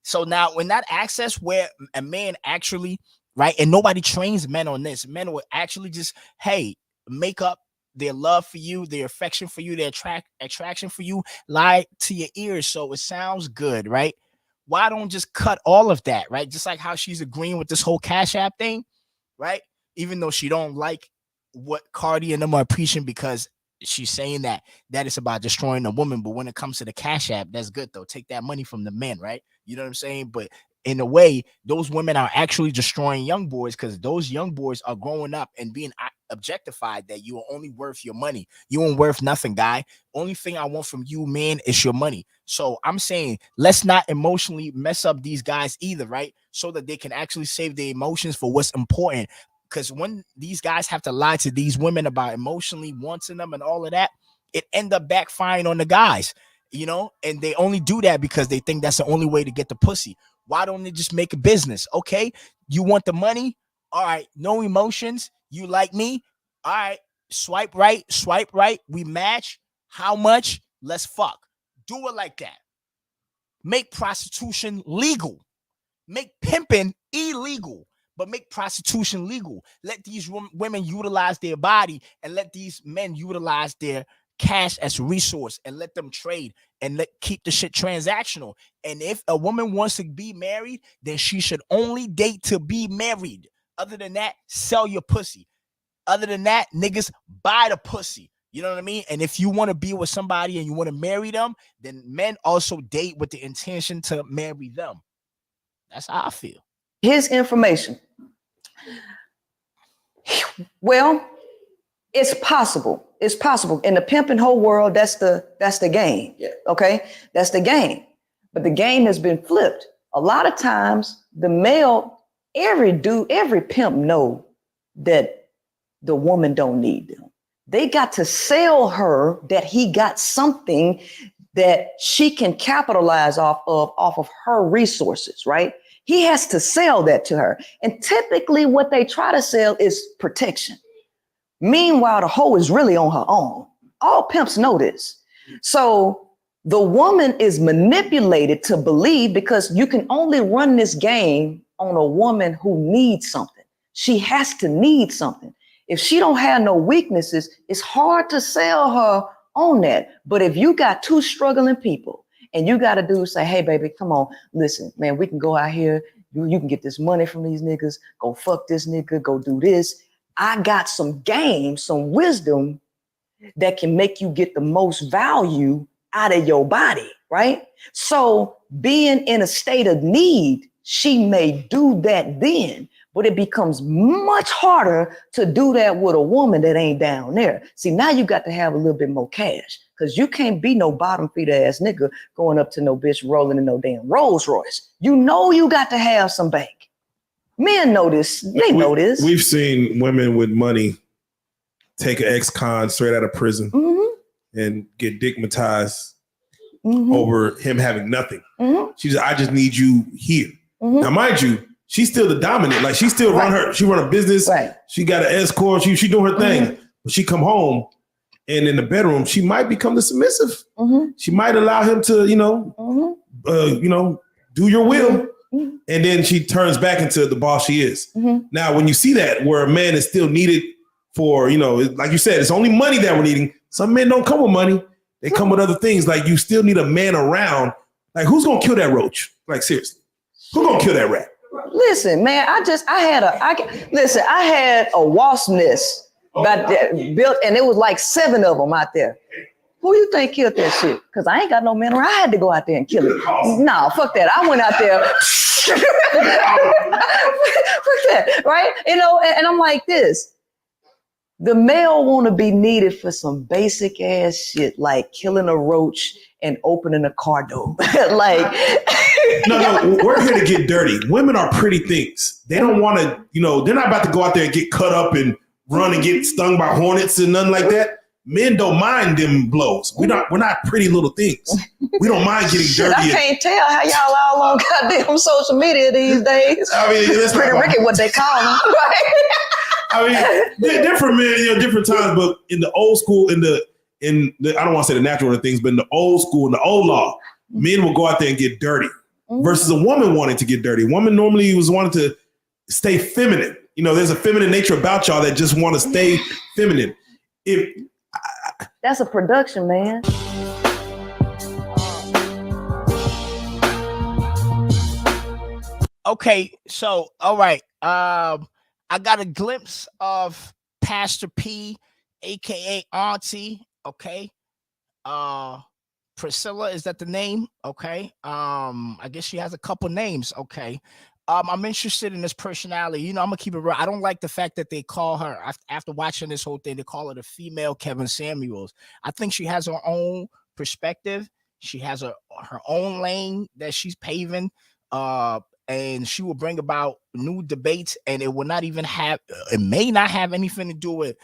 So now when that access where a man actually, right, and nobody trains men on this, men will actually just, hey, make up their love for you, their affection for you, their attraction for you, lie to your ears so it sounds good, right? Why don't just cut all of that, right? Just like how she's agreeing with this whole Cash App thing, right? Even though she don't like what Cardi and them are preaching, because she's saying that it's about destroying a woman. But when it comes to the Cash App, that's good though. Take that money from the men, right? You know what I'm saying? But in a way, those women are actually destroying young boys, because those young boys are growing up and being objectified that you are only worth your money. You ain't worth nothing, guy. Only thing I want from you, man, is your money. So I'm saying, let's not emotionally mess up these guys either, right? So that they can actually save their emotions for what's important. Because when these guys have to lie to these women about emotionally wanting them and all of that, it end up backfiring on the guys, and they only do that because they think that's the only way to get the pussy. Why don't they just make a business? Okay, you want the money? All right, no emotions. You like me? All right, swipe right, we match. How much? Let's fuck. Do it like that. Make prostitution legal. Make pimping illegal, but make prostitution legal. Let these women utilize their body and let these men utilize their cash as a resource and let them trade and keep the shit transactional. And if a woman wants to be married, then she should only date to be married. Other than that, sell your pussy. Other than that, niggas, buy the pussy. You know what I mean? And if you want to be with somebody and you want to marry them, then men also date with the intention to marry them. That's how I feel. His information. Well, it's possible. It's possible. In the pimping whole world, that's the game. Yeah. Okay? That's the game. But the game has been flipped. A lot of times, the male, every pimp know that the woman don't need them. They got to sell her that he got something that she can capitalize off of her resources, right? He has to sell that to her. And typically what they try to sell is protection. Meanwhile, the hoe is really on her own. All pimps know this. So the woman is manipulated to believe, because you can only run this game on a woman who needs something. She has to need something. If she don't have no weaknesses, it's hard to sell her on that. But if you got two struggling people and you got a dude say, hey, baby, come on, listen, man, we can go out here. You can get this money from these niggas. Go fuck this nigga. Go do this. I got some game, some wisdom that can make you get the most value out of your body, right? So being in a state of need, she may do that then, but it becomes much harder to do that with a woman that ain't down there. See, now you got to have a little bit more cash, because you can't be no bottom feeder ass nigga going up to no bitch rolling in no damn Rolls Royce. You know you got to have some bank. Men know this. They know this. We've seen women with money take an ex-con straight out of prison and get digmatized over him having nothing. She said, I just need you here. Now, mind you, she's still the dominant. Like, she still run a business. Right. She got an escort. She doing her thing. But she come home, and in the bedroom, she might become the submissive. She might allow him to, do your will. And then she turns back into the boss she is. Now, when you see that, where a man is still needed for, like you said, it's only money that we're needing. Some men don't come with money. They come with other things. Like, you still need a man around. Like, who's going to kill that roach? Like, seriously, who's going to kill that rat? Listen, man, I had a wasp nest built, and it was like 7 of them out there. Who you think killed that shit? Because I ain't got no man around. I had to go out there and kill it. No, fuck that. I went out there. Fuck that, right? And I'm like this. The male want to be needed for some basic ass shit, like killing a roach and opening a car door. Like, no, we're here to get dirty. Women are pretty things. They don't want to, they're not about to go out there and get cut up and run and get stung by hornets and nothing like that. Men don't mind them blows. We're not pretty little things. We don't mind getting dirty. I can't tell how y'all all on goddamn social media these days. I mean, that's Pretty Ricky, what they call them. Right? I mean, different men, different times. But in the old school, in the I don't want to say the natural order of things, but in the old school, in the old law, men will go out there and get dirty. Versus a woman wanting to get dirty. Woman normally was wanting to stay feminine. There's a feminine nature about y'all that just want to stay feminine. That's a production, man. Okay, so all right. I got a glimpse of Pastor P, aka Auntie. Okay. Priscilla, is that the name? Okay. I guess she has a couple names. Okay. I'm interested in this personality. I'm gonna keep it real. I don't like the fact that they call her, after watching this whole thing, they call her the female Kevin Samuels. I think she has her own perspective. She has her own lane that she's paving. And she will bring about new debates, and it may not have anything to do with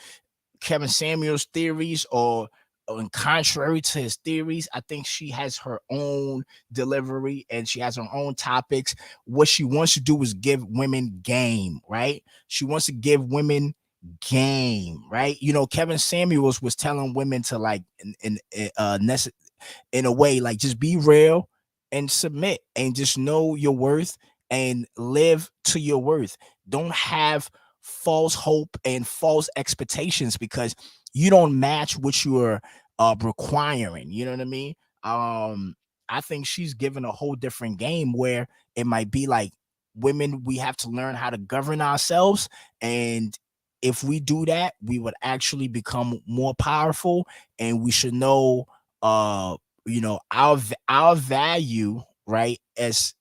Kevin Samuels' theories or and contrary to his theories, I think she has her own delivery and she has her own topics. What she wants to do is give women game, right? She wants to give women game, right? You know, Kevin Samuels was telling women to like in a way, like just be real and submit and just know your worth and live to your worth. Don't have false hope and false expectations because you don't match what you're requiring. You know what I mean? I think she's given a whole different game where it might be like women, we have to learn how to govern ourselves. And if we do that, we would actually become more powerful, and we should know you know, our value, right? As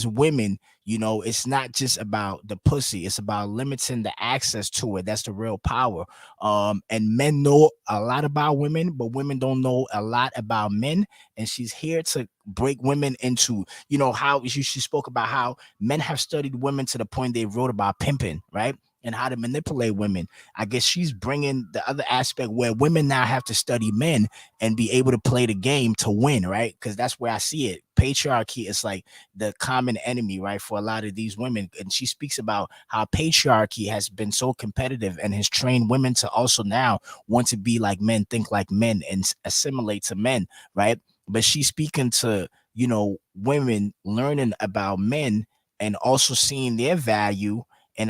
women, you know, it's not just about the pussy, it's about limiting the access to it. That's the real power. And men know a lot about women, but women don't know a lot about men. And she's here to break women into, you know, how she spoke about how men have studied women to the point they wrote about pimping, right? And how to manipulate women. I guess she's bringing the other aspect where women now have to study men and be able to play the game to win, right? Because that's where I see it. Patriarchy is like the common enemy, right, for a lot of these women. And she speaks about how patriarchy has been so competitive and has trained women to also now want to be like men, think like men, and assimilate to men, right? But she's speaking to, you know, women learning about men and also seeing their value. And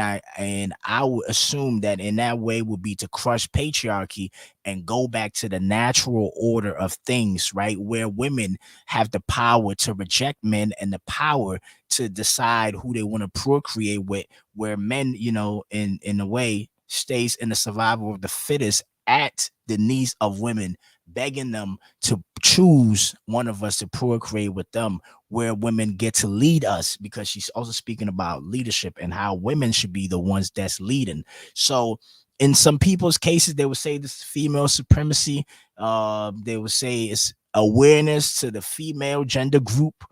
I would assume that in that way would be to crush patriarchy and go back to the natural order of things, right? Where women have the power to reject men and the power to decide who they want to procreate with, where men, you know, in a way stays in the survival of the fittest at the needs of women, begging them to choose one of us to procreate with them, where women get to lead us, because she's also speaking about leadership and how women should be the ones that's leading. So in some people's cases, they would say this is female supremacy. They would say it's awareness to the female gender group,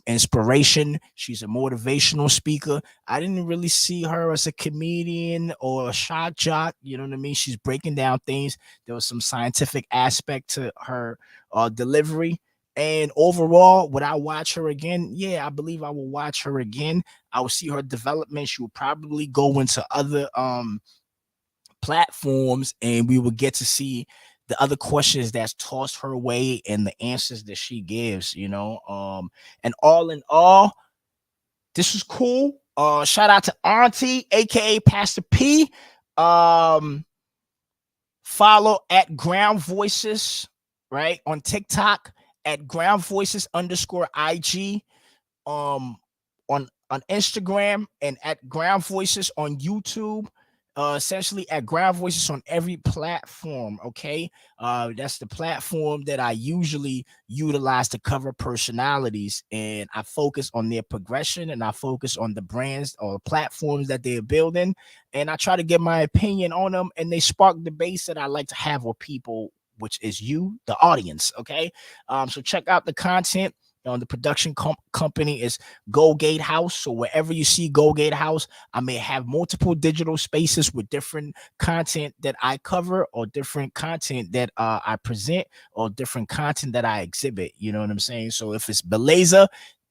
inspiration. She's a motivational speaker. I didn't really see her as a comedian or a shock jock. You know what I mean? She's breaking down things. There was some scientific aspect to her delivery. And overall, would I watch her again? Yeah, I believe I will watch her again. I will see her development. She will probably go into other platforms, and we will get to see the other questions that's tossed her way and the answers that she gives, you know. And all in all, this was cool. Shout out to Auntie, aka Pastor P. Follow at Ground Voices, right, on TikTok, at Ground Voices _IG, on Instagram, and at Ground Voices on YouTube. Essentially at Ground Voices on every platform. Okay, that's the platform that I usually utilize to cover personalities, and I focus on their progression, and I focus on the brands or platforms that they're building, and I try to get my opinion on them, and they spark debates that I like to have with people, which is you, the audience. Okay, so check out the content. The production company is Go Gate House. So wherever you see Go Gate House, I may have multiple digital spaces with different content that I cover, or different content that I present, or different content that I exhibit. You know what I'm saying? So if it's Beleza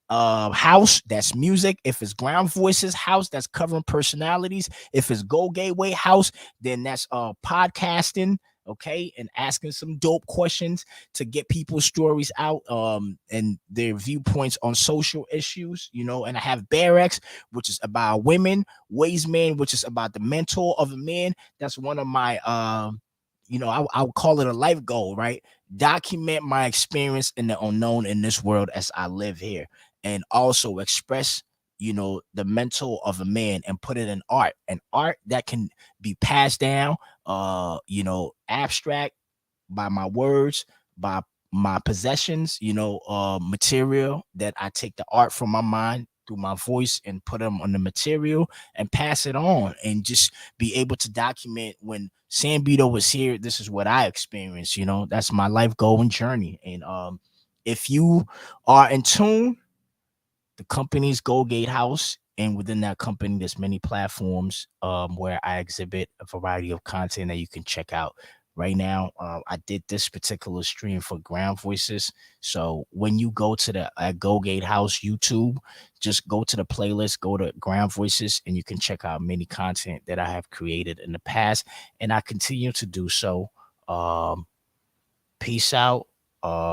House, that's music. If it's Ground Voices House, that's covering personalities. If it's Go Gateway House, then that's podcasting. Okay, and asking some dope questions to get people's stories out, and their viewpoints on social issues, you know. And I have Barracks, which is about women, Ways Man, which is about the mentor of a man. That's one of my you know, I would call it a life goal, right? Document my experience in the unknown in this world as I live here, and also express, you know, the mental of a man, and put it in art, and art that can be passed down, you know, abstract by my words, by my possessions, you know, material that I take the art from my mind through my voice and put them on the material and pass it on, and just be able to document when Sambito was here. This is what I experienced, you know. That's my life goal and journey. And if you are in tune, the company's Go Gate House, and within that company, there's many platforms where I exhibit a variety of content that you can check out. right now. I did this particular stream for Ground Voices. So when you go to the Goldgate House YouTube, just go to the playlist, go to Ground Voices, and you can check out many content that I have created in the past, and I continue to do so. Peace out.